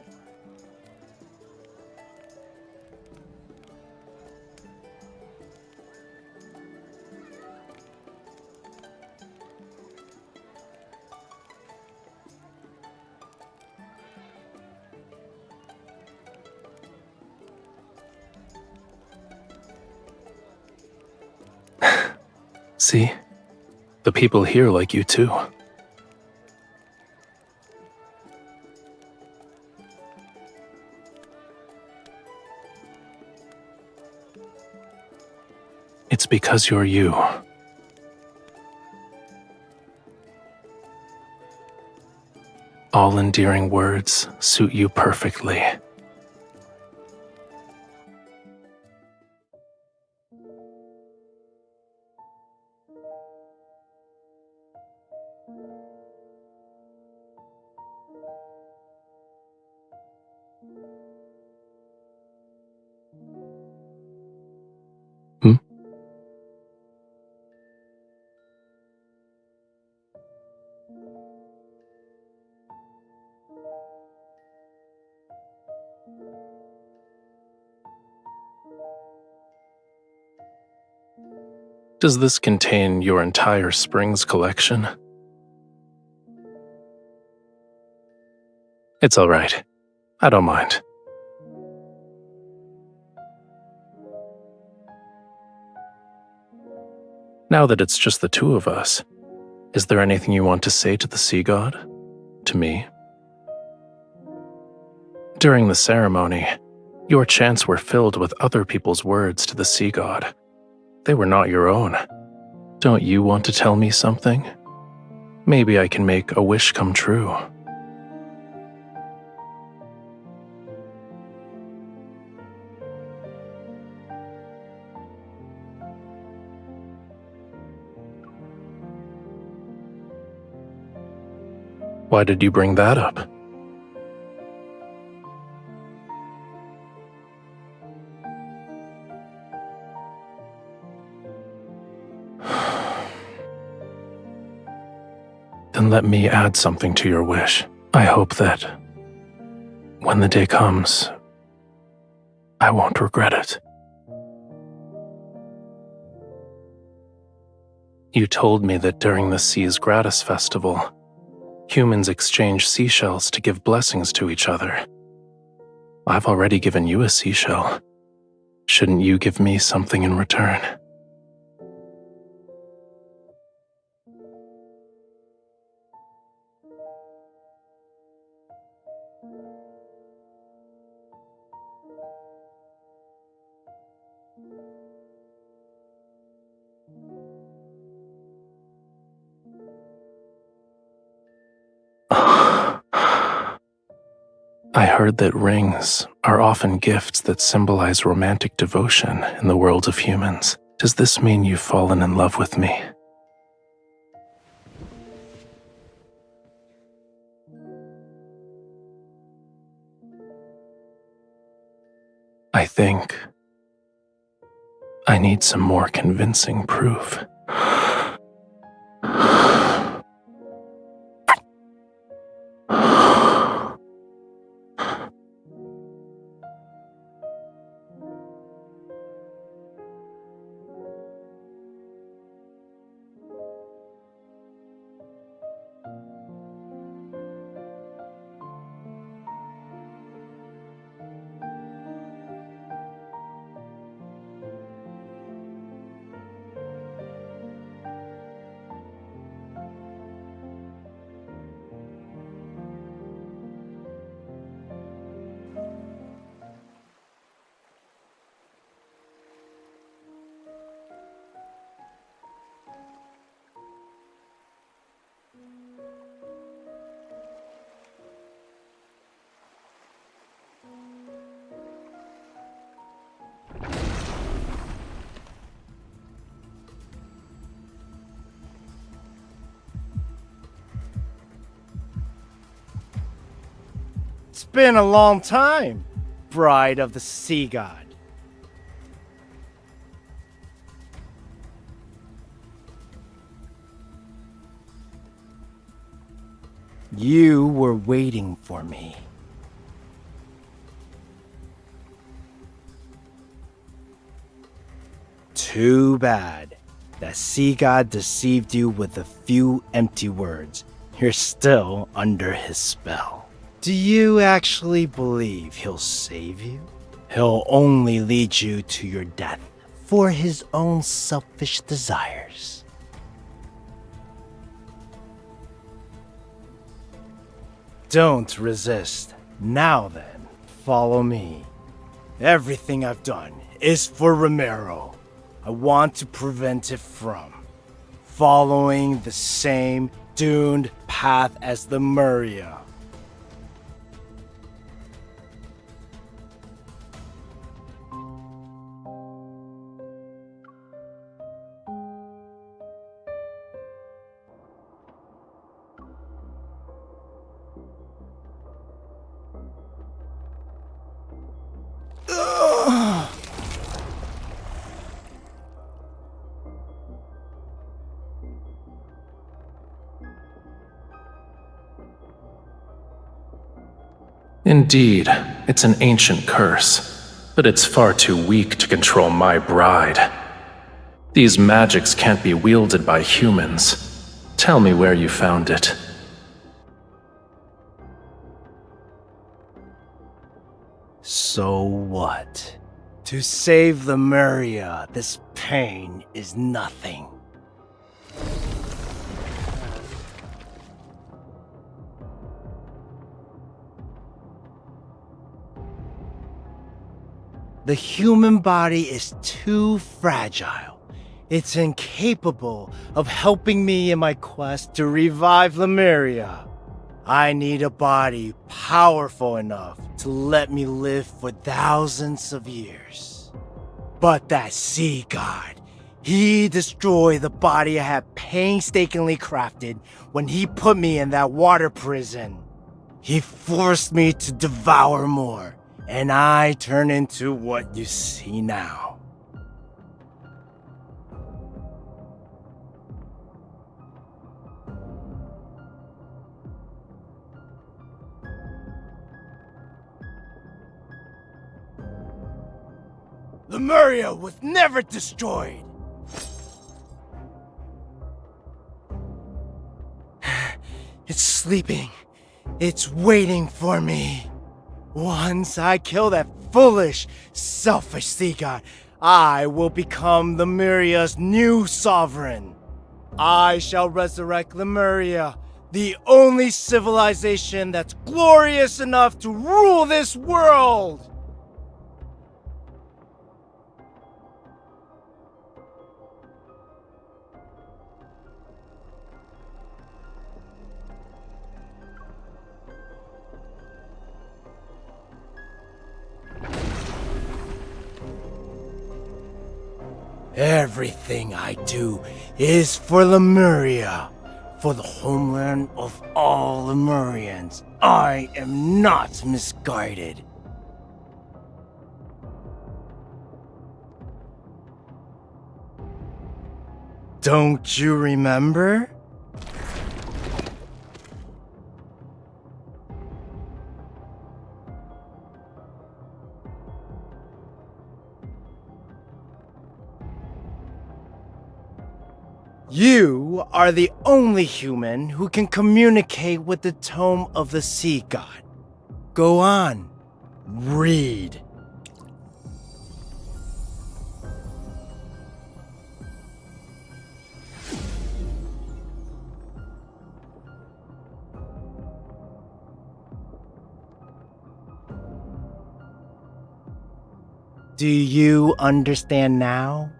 See? The people here like you too. It's because you're you. All endearing words suit you perfectly. Does this contain your entire Springs collection? It's all right. I don't mind. Now that it's just the two of us, is there anything you want to say to the Sea God? To me? During the ceremony, your chants were filled with other people's words to the Sea God. They were not your own. Don't you want to tell me something? Maybe I can make a wish come true. Why did you bring that up? Then let me add something to your wish. I hope that when the day comes, I won't regret it. You told me that during the Seas Gratis Festival, humans exchange seashells to give blessings to each other. I've already given you a seashell. Shouldn't you give me something in return? I heard that rings are often gifts that symbolize romantic devotion in the world of humans. Does this mean you've fallen in love with me? I think I need some more convincing proof. It's been a long time, bride of the Sea God. You were waiting for me. Too bad that Sea God deceived you with a few empty words. You're still under his spell. Do you actually believe he'll save you? He'll only lead you to your death for his own selfish desires. Don't resist. Now then, follow me. Everything I've done is for Romirro. I want to prevent it from following the same doomed path as the Muria. Indeed, it's an ancient curse, but it's far too weak to control my bride. These magics can't be wielded by humans. Tell me where you found it. So what? To save Lemuria, this pain is nothing. The human body is too fragile. It's incapable of helping me in my quest to revive Lemuria. I need a body powerful enough to let me live for thousands of years. But that sea god, he destroyed the body I had painstakingly crafted when he put me in that water prison. He forced me to devour more, and I turned into what you see now. Lemuria was never destroyed! It's sleeping. It's waiting for me. Once I kill that foolish, selfish sea god, I will become Lemuria's new sovereign. I shall resurrect Lemuria, the only civilization that's glorious enough to rule this world! Everything I do is for Lemuria, for the homeland of all Lemurians. I am not misguided. Don't you remember? You are the only human who can communicate with the tome of the sea god. Go on, read. Do you understand now?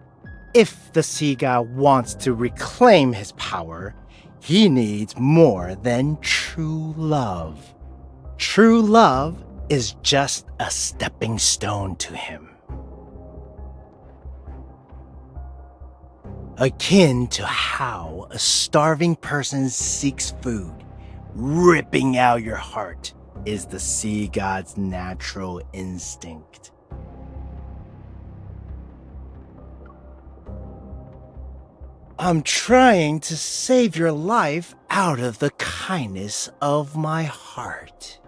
If the sea god wants to reclaim his power, he needs more than true love. True love is just a stepping stone to him. Akin to how a starving person seeks food, ripping out your heart is the sea god's natural instinct. I'm trying to save your life out of the kindness of my heart.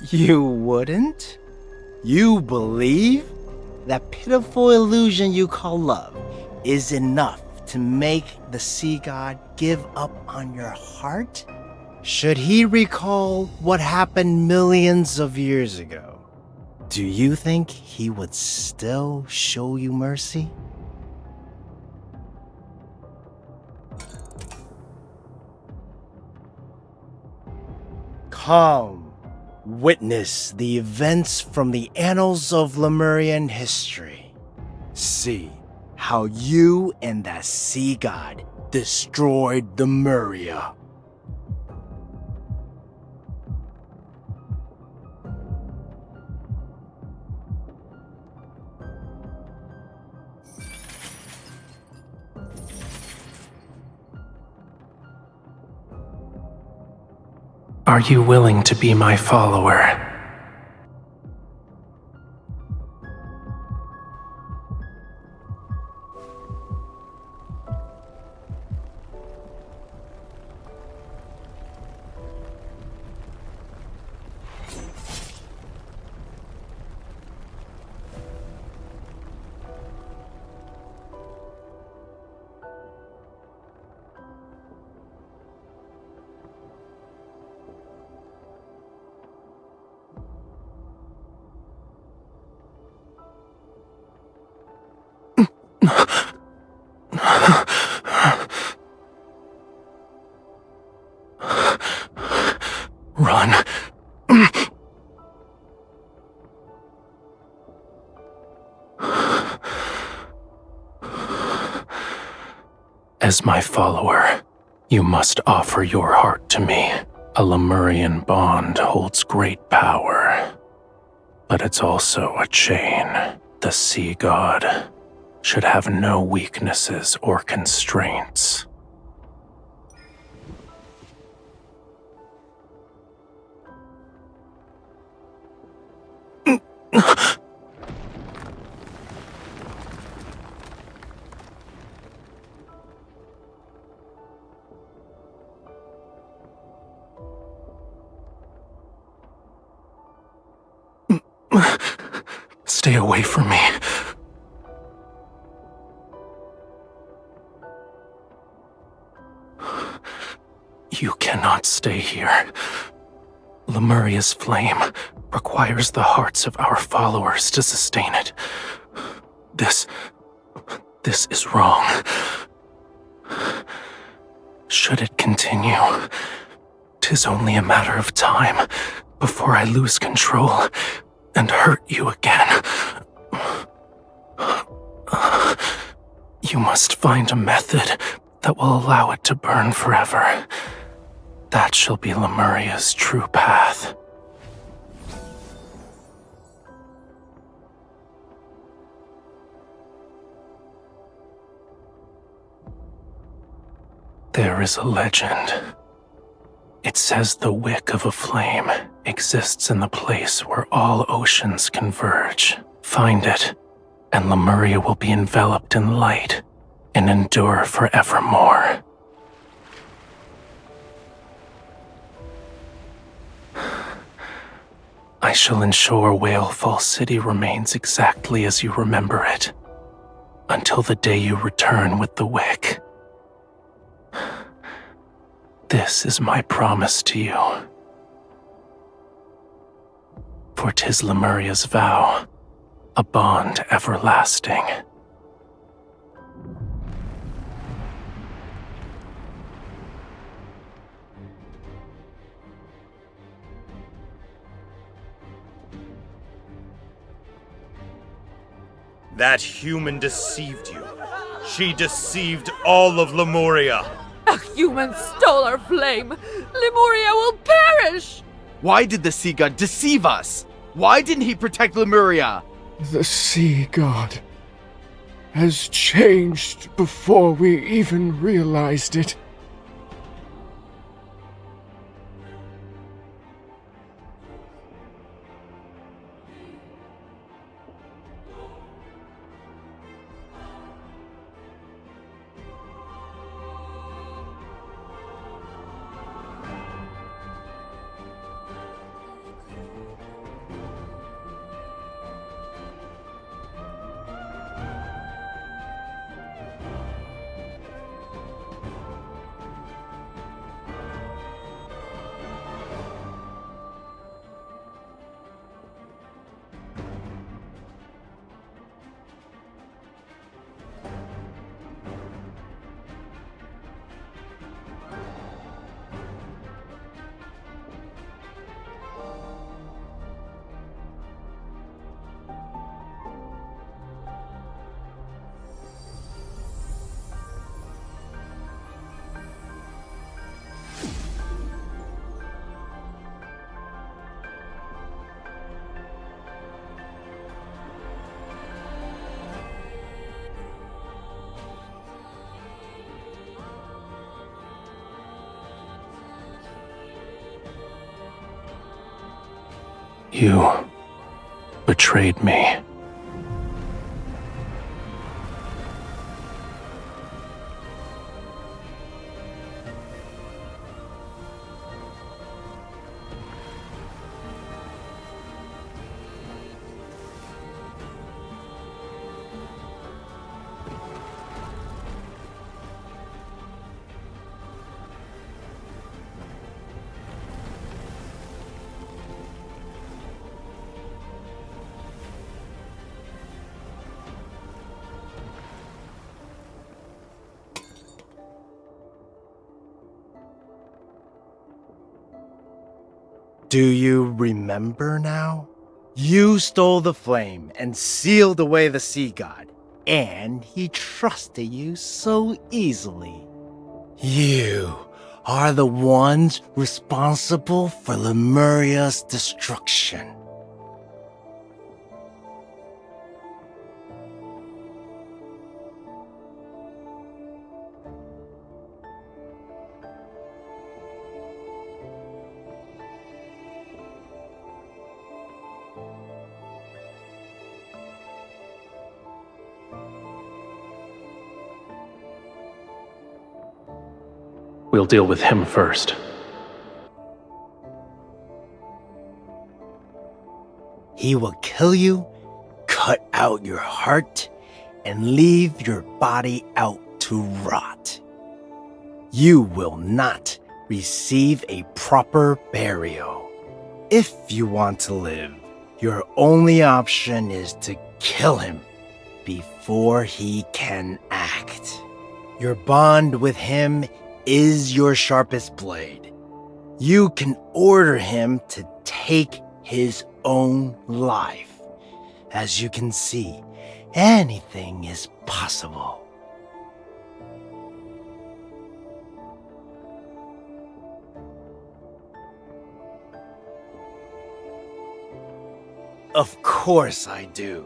You wouldn't? You believe? That pitiful illusion you call love is enough to make the sea god give up on your heart? Should he recall what happened millions of years ago? Do you think he would still show you mercy? Come, witness the events from the annals of Lemurian history. See how you and that sea god destroyed Lemuria. Are you willing to be my follower? Run. As my follower, you must offer your heart to me. A Lemurian bond holds great power, but it's also a chain. The sea god should have no weaknesses or constraints. Stay away from me. You cannot stay here. Lemuria's flame requires the hearts of our followers to sustain it. This is wrong. Should it continue, 'tis only a matter of time before I lose control and hurt you again. You must find a method that will allow it to burn forever. That shall be Lemuria's true path. There is a legend. It says the wick of a flame exists in the place where all oceans converge. Find it, and Lemuria will be enveloped in light and endure forevermore. I shall ensure Whalefall City remains exactly as you remember it, until the day you return with the wick. This is my promise to you. For 'tis Lemuria's vow, a bond everlasting. That human deceived you. She deceived all of Lemuria. A human stole our flame! Lemuria will perish! Why did the sea god deceive us? Why didn't he protect Lemuria? The sea god has changed before we even realized it. You betrayed me. Do you remember now? You stole the flame and sealed away the sea god, and he trusted you so easily. You are the ones responsible for Lemuria's destruction. We'll deal with him first. He will kill you, cut out your heart, and leave your body out to rot. You will not receive a proper burial. If you want to live, your only option is to kill him before he can act. Your bond with him is your sharpest blade. You can order him to take his own life. As you can see, anything is possible. Of course I do.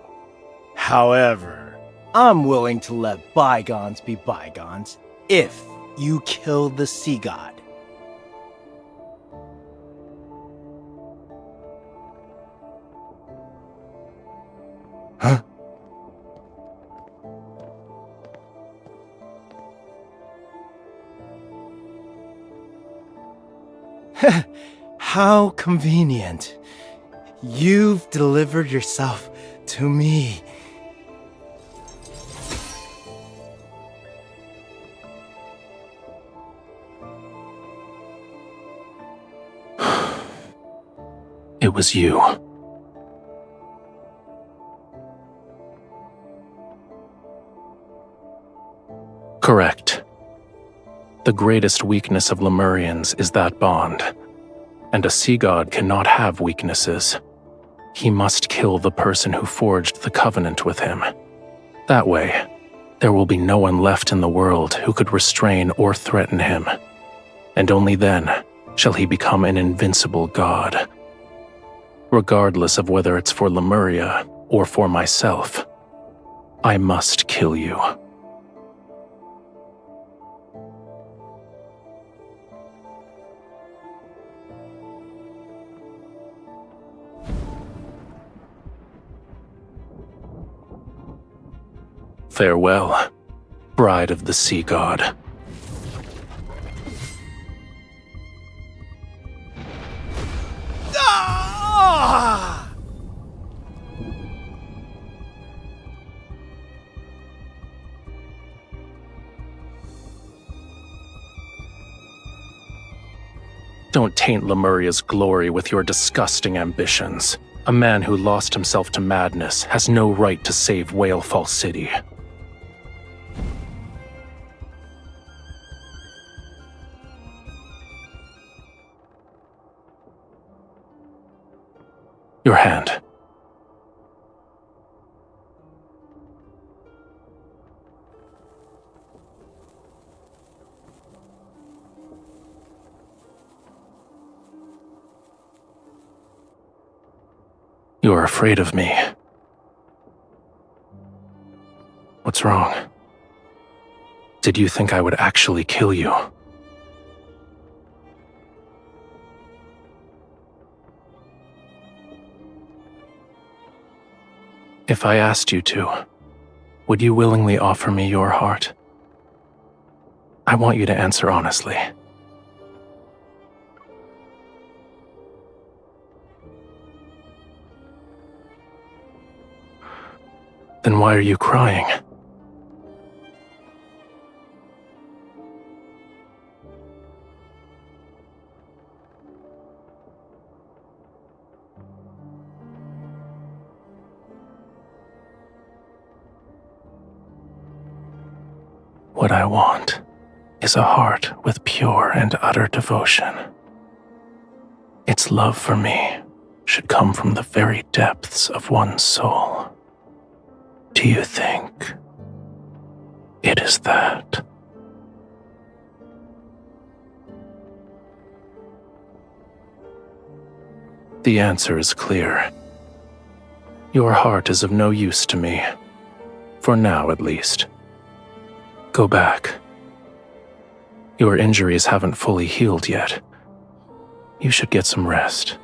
However, I'm willing to let bygones be bygones if you kill the sea god. Huh? How convenient. You've delivered yourself to me. It was you. Correct. The greatest weakness of Lemurians is that bond, and a sea god cannot have weaknesses. He must kill the person who forged the covenant with him. That way, there will be no one left in the world who could restrain or threaten him, and only then shall he become an invincible god. Regardless of whether it's for Lemuria or for myself, I must kill you. Farewell, bride of the sea god. Don't taint Lemuria's glory with your disgusting ambitions. A man who lost himself to madness has no right to save Whalefall City. Your hand. You are afraid of me. What's wrong? Did you think I would actually kill you? If I asked you to, would you willingly offer me your heart? I want you to answer honestly. Then why are you crying? What I want is a heart with pure and utter devotion. Its love for me should come from the very depths of one's soul. Do you think it is that? The answer is clear. Your heart is of no use to me. For now, at least. Go back. Your injuries haven't fully healed yet. You should get some rest.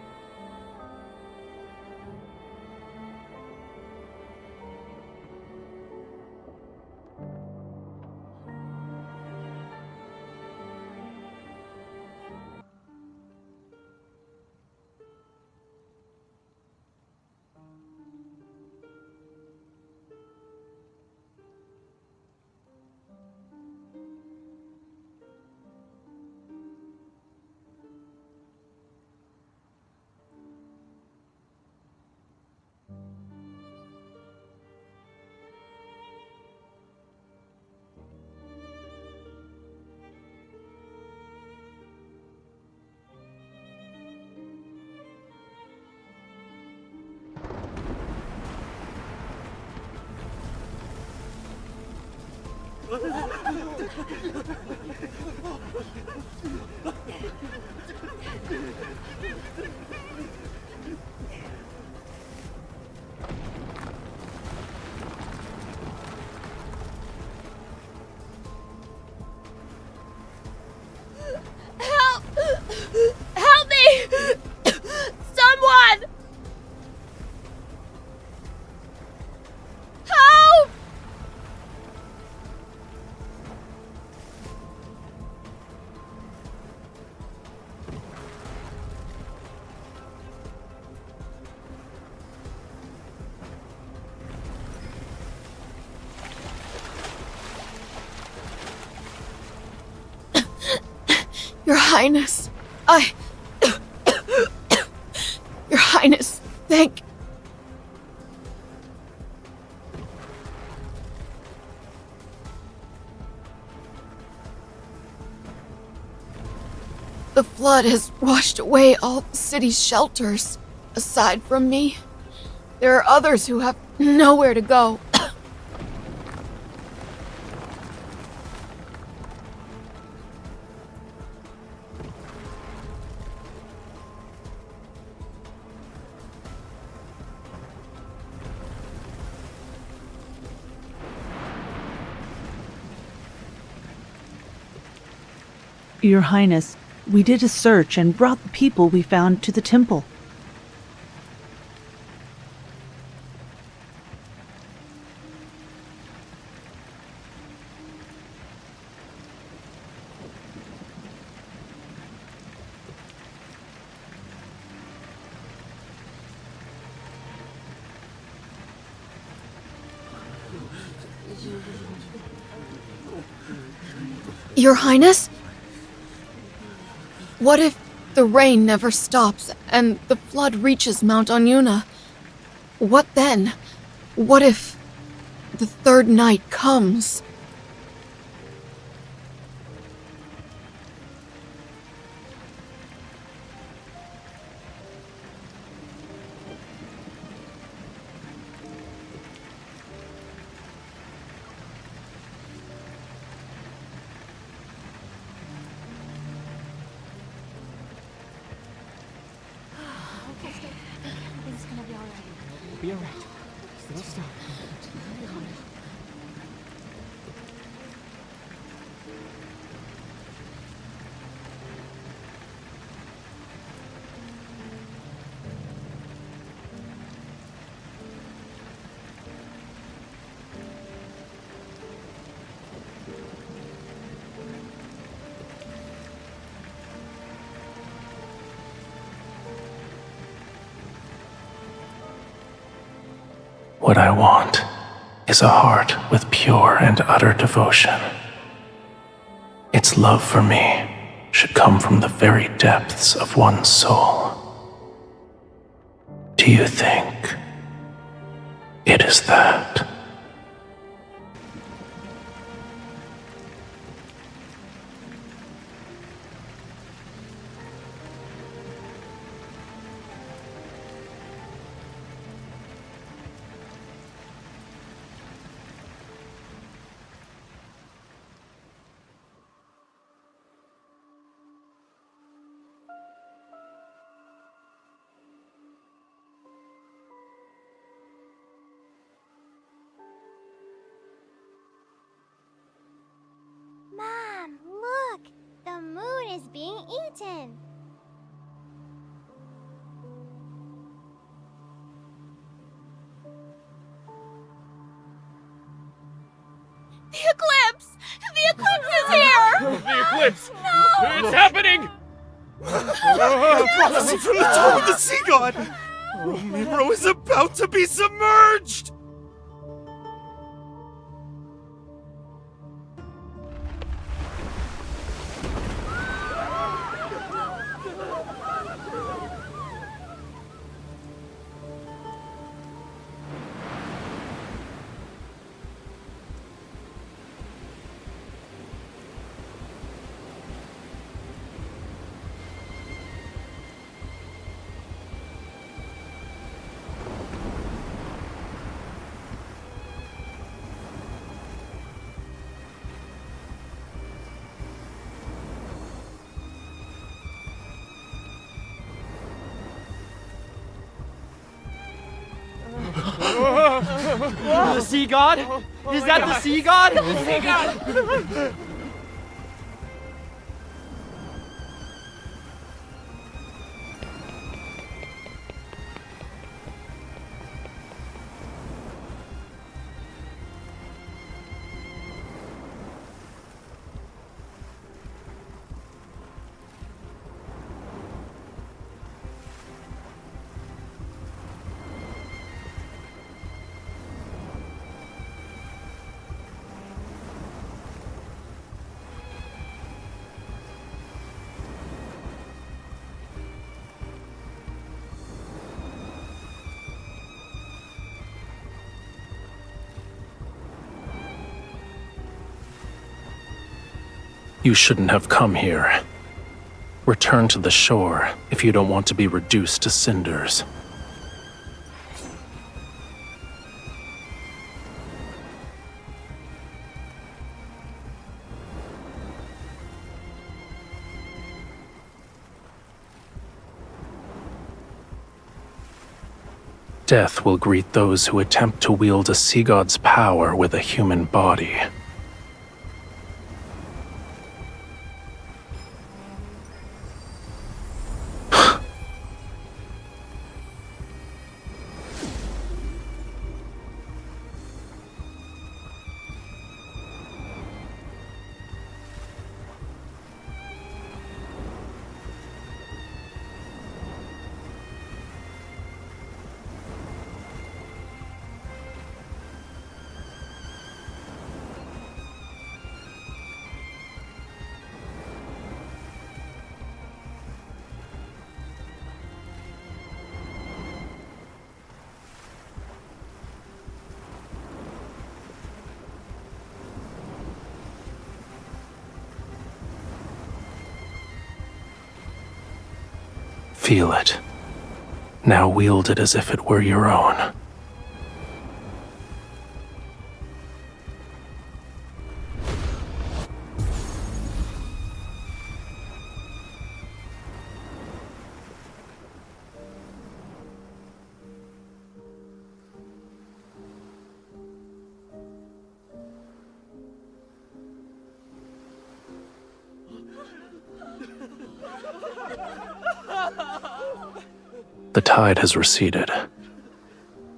Help! Help me! Someone! Help! Your Highness, Your Highness, thank... The flood has washed away all the city's shelters. Aside from me, there are others who have nowhere to go. Your Highness, we did a search and brought the people we found to the temple. Your Highness? What if the rain never stops and the flood reaches Mount Onyuna? What then? What if the third night comes? Be alright. Don't stop. What I want is a heart with pure and utter devotion. Its love for me should come from the very depths of one's soul. Do you think it is that? The eclipse! The eclipse is here! The eclipse! No! It's happening! The prophecy from the tome of the sea god! Romirro is about to be submerged! The sea god? Is that the sea god? Sea god! You shouldn't have come here. Return to the shore if you don't want to be reduced to cinders. Death will greet those who attempt to wield a sea god's power with a human body. Feel it. Now wield it as if it were your own. The tide has receded.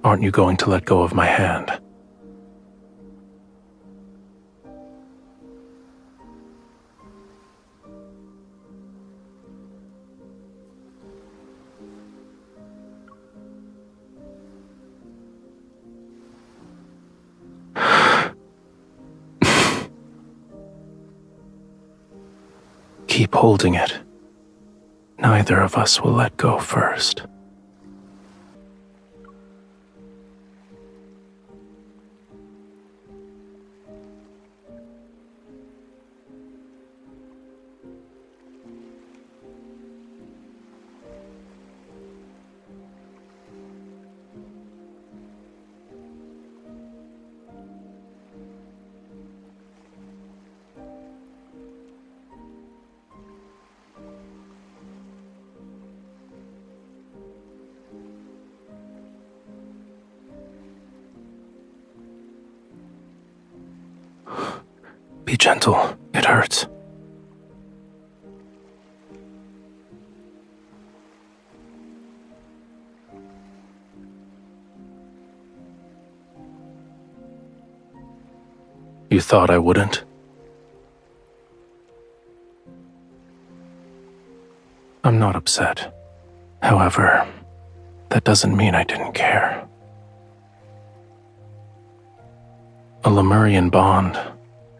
Aren't you going to let go of my hand? Keep holding it. Neither of us will let go first. Be gentle. It hurts. You thought I wouldn't? I'm not upset. However, that doesn't mean I didn't care. A Lemurian bond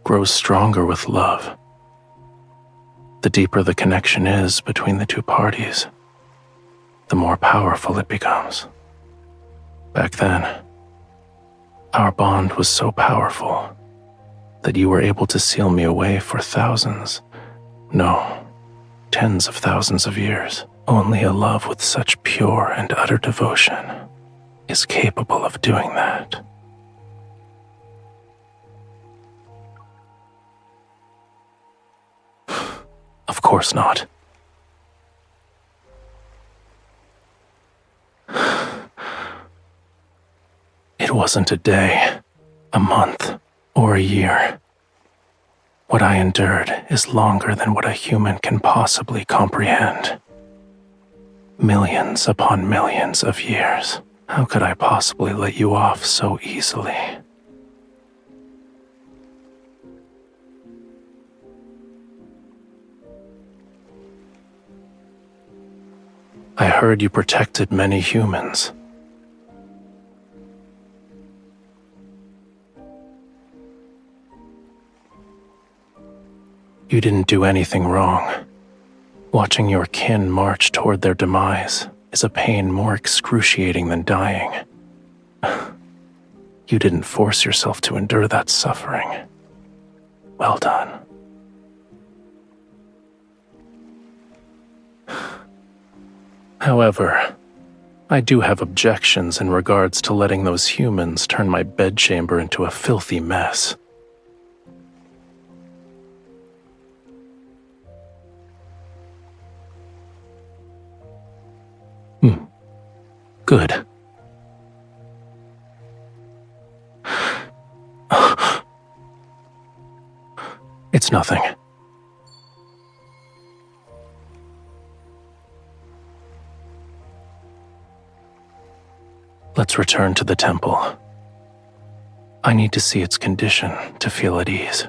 grows stronger with love. The deeper the connection is between the two parties, the more powerful it becomes. Back then, our bond was so powerful that you were able to seal me away for thousands, no, tens of thousands of years. Only a love with such pure and utter devotion is capable of doing that. Of course not. It wasn't a day, a month, or a year. What I endured is longer than what a human can possibly comprehend. Millions upon millions of years. How could I possibly let you off so easily? I heard you protected many humans. You didn't do anything wrong. Watching your kin march toward their demise is a pain more excruciating than dying. You didn't force yourself to endure that suffering. Well done. However, I do have objections in regards to letting those humans turn my bedchamber into a filthy mess. Good. It's nothing. Let's return to the temple. I need to see its condition to feel at ease.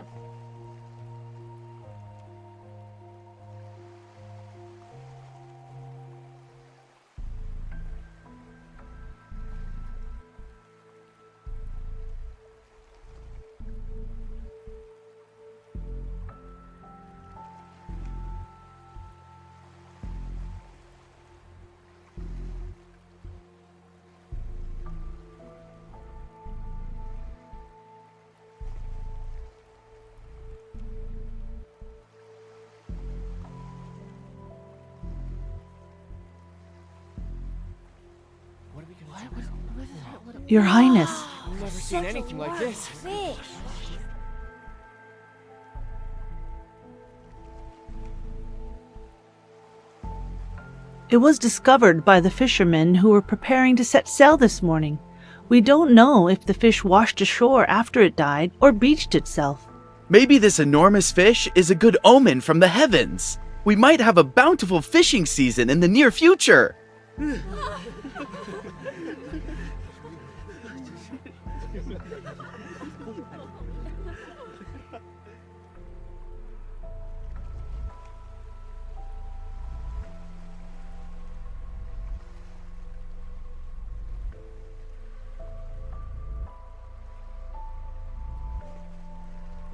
Your Highness. I've never seen anything like this. It was discovered by the fishermen who were preparing to set sail this morning. We don't know if the fish washed ashore after it died or beached itself. Maybe this enormous fish is a good omen from the heavens. We might have a bountiful fishing season in the near future.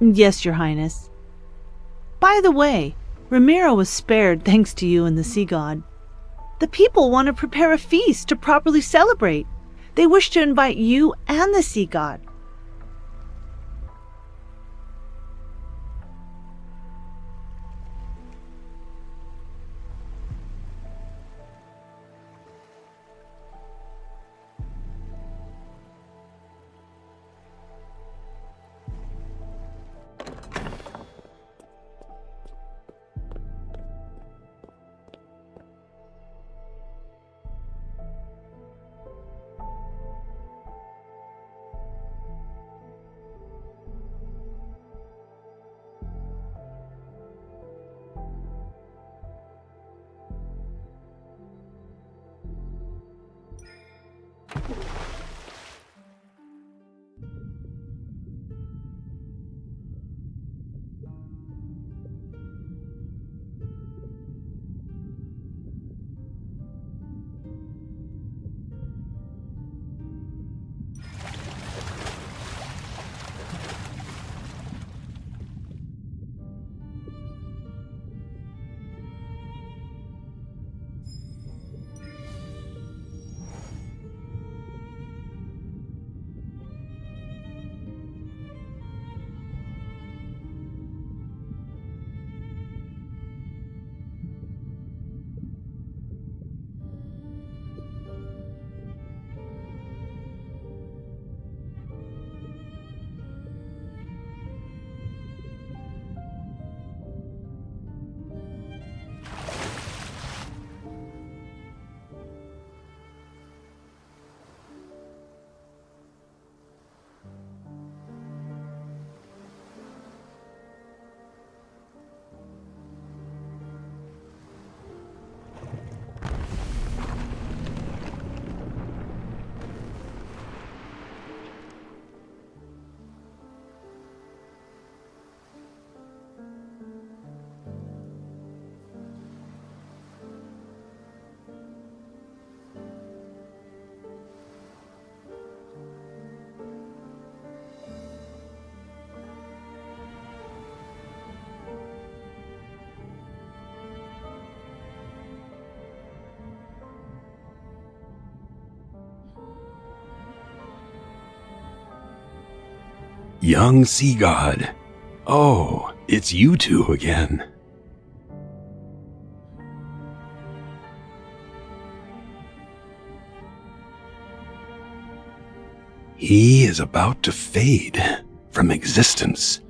Yes, Your Highness. By the way, Romirro was spared thanks to you and the sea god. The people want to prepare a feast to properly celebrate. They wish to invite you and the sea god. Young sea god. Oh, it's you two again. He is about to fade from existence.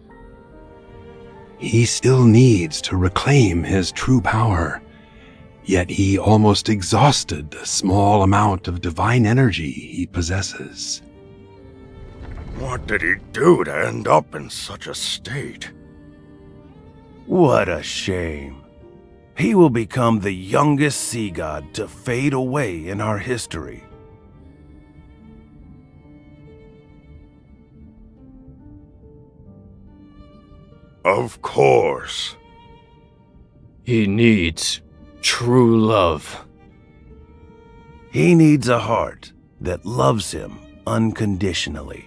He still needs to reclaim his true power, yet he almost exhausted the small amount of divine energy he possesses. What did he do to end up in such a state? What a shame. He will become the youngest sea god to fade away in our history. Of course. He needs true love. He needs a heart that loves him unconditionally.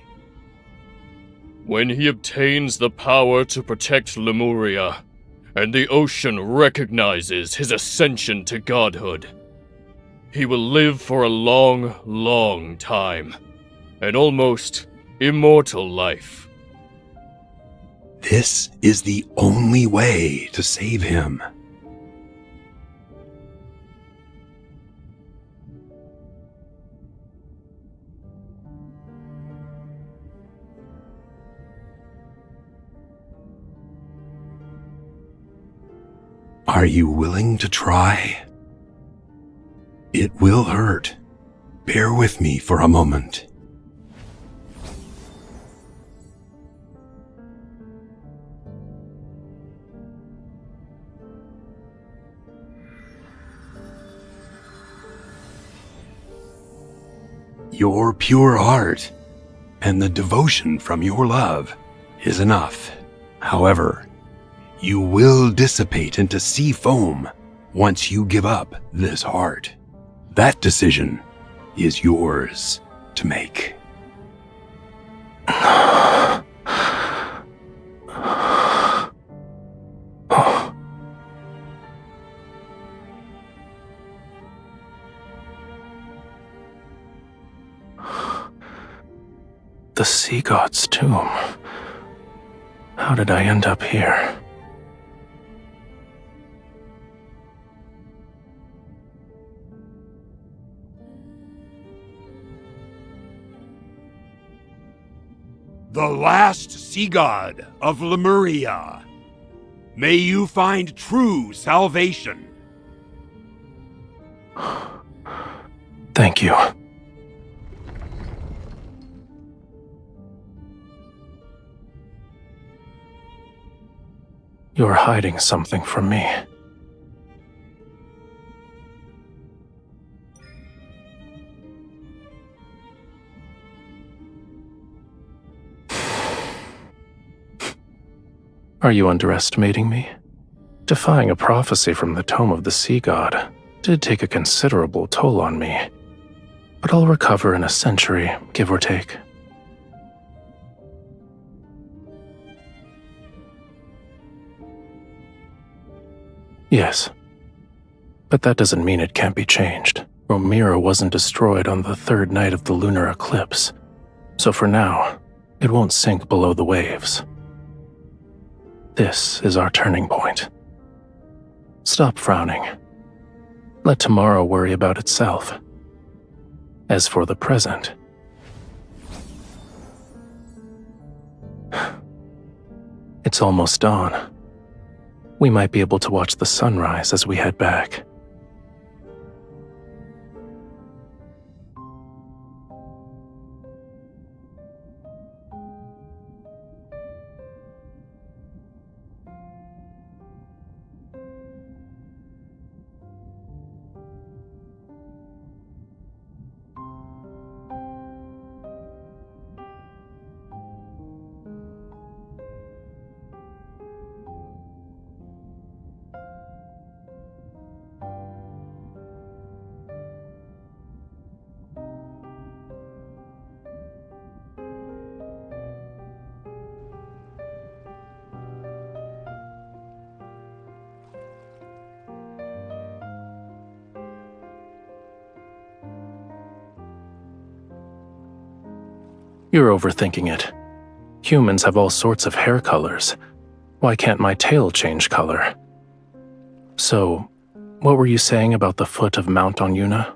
When he obtains the power to protect Lemuria, and the ocean recognizes his ascension to godhood, he will live for a long, long time, an almost immortal life. This is the only way to save him. Are you willing to try? It will hurt. Bear with me for a moment. Your pure heart and the devotion from your love is enough. However, you will dissipate into sea foam once you give up this heart. That decision is yours to make. The sea god's tomb. How did I end up here? The last sea god of Lemuria. May you find true salvation. Thank you. You're hiding something from me. Are you underestimating me? Defying a prophecy from the Tome of the Sea God did take a considerable toll on me, but I'll recover in a century, give or take. Yes, but that doesn't mean it can't be changed. Romirro wasn't destroyed on the third night of the lunar eclipse, so for now, it won't sink below the waves. This is our turning point. Stop frowning. Let tomorrow worry about itself. As for the present, it's almost dawn. We might be able to watch the sunrise as we head back. You're overthinking it. Humans have all sorts of hair colors. Why can't my tail change color? So, what were you saying about the foot of Mount Onyuna?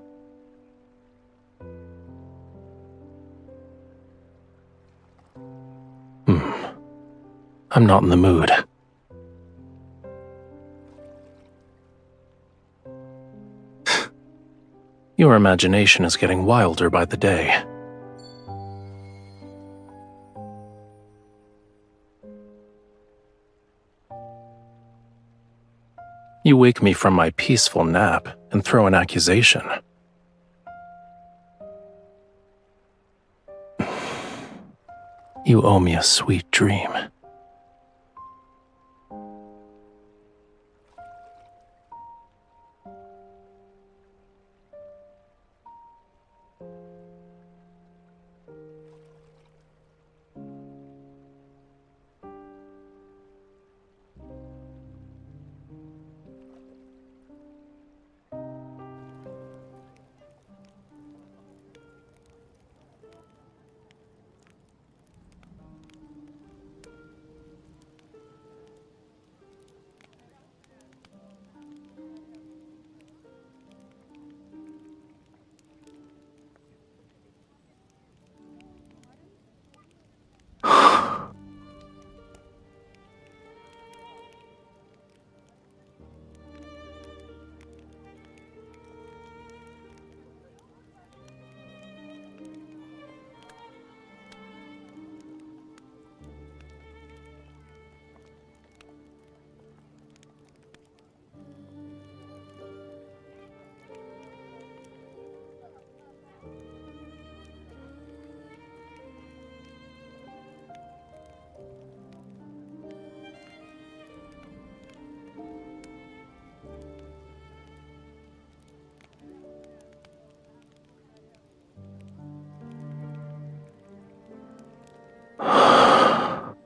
I'm not in the mood. Your imagination is getting wilder by the day. You wake me from my peaceful nap and throw an accusation. You owe me a sweet dream.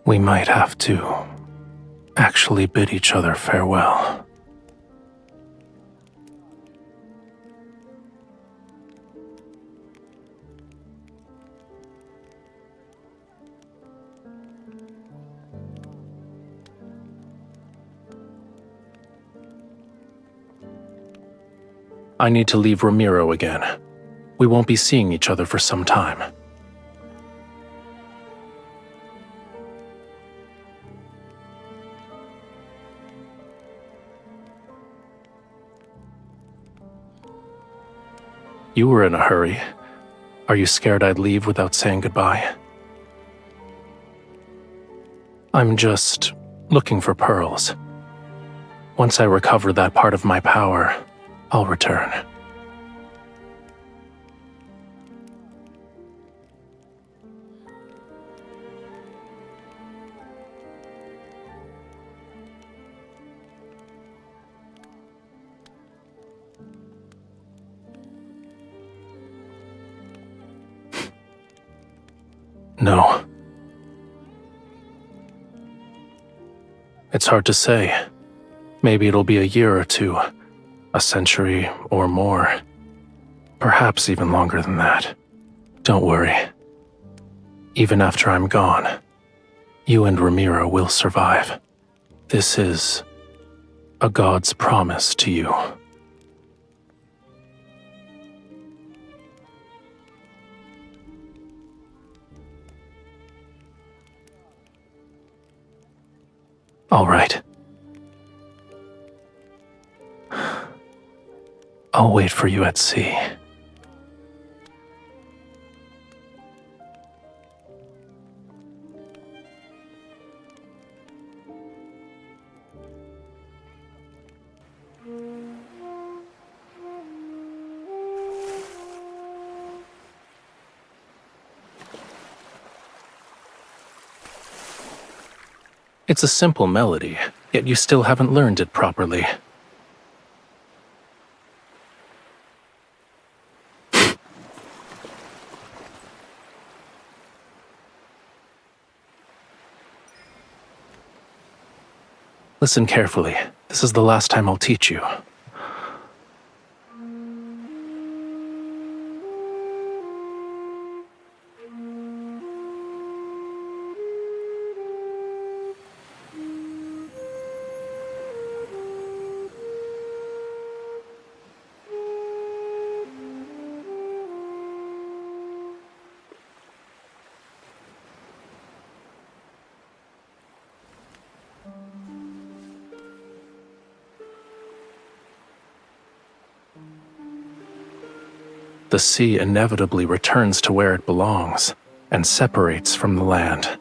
We might have to actually bid each other farewell. I need to leave Romirro again. We won't be seeing each other for some time. You were in a hurry. Are you scared I'd leave without saying goodbye? I'm just looking for pearls. Once I recover that part of my power, I'll return. No. It's hard to say. Maybe it'll be a year or two, a century or more. Perhaps even longer than that. Don't worry. Even after I'm gone, you and Romirro will survive. This is a god's promise to you. All right. I'll wait for you at sea. It's a simple melody, yet you still haven't learned it properly. Listen carefully. This is the last time I'll teach you. the sea inevitably returns to where it belongs and separates from the land.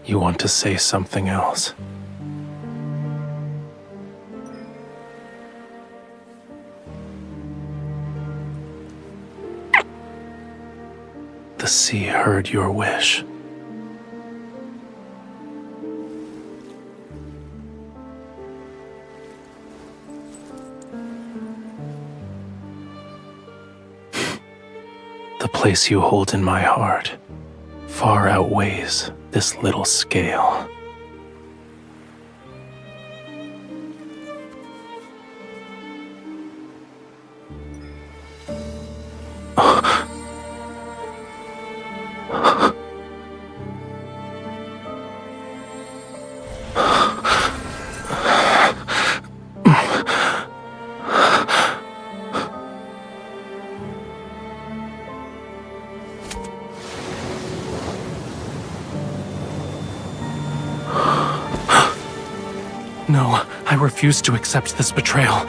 You want to say something else? The sea heard your wish. The place you hold in my heart far outweighs this little scale. No, I refuse to accept this betrayal.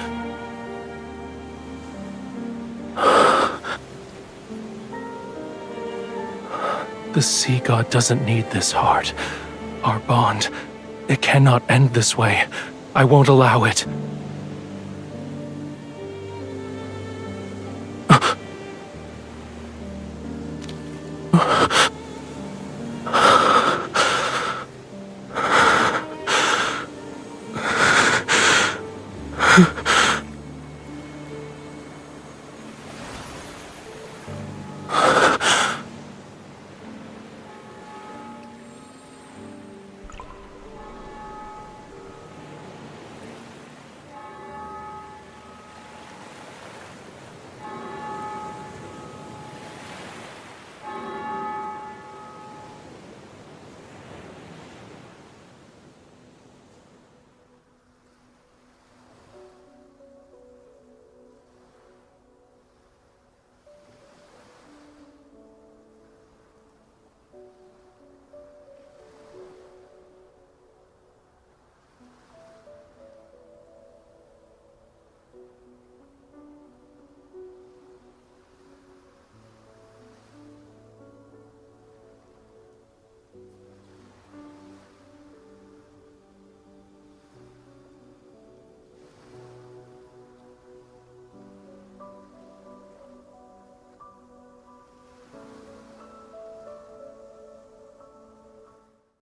The sea god doesn't need this heart. Our bond, it cannot end this way. I won't allow it.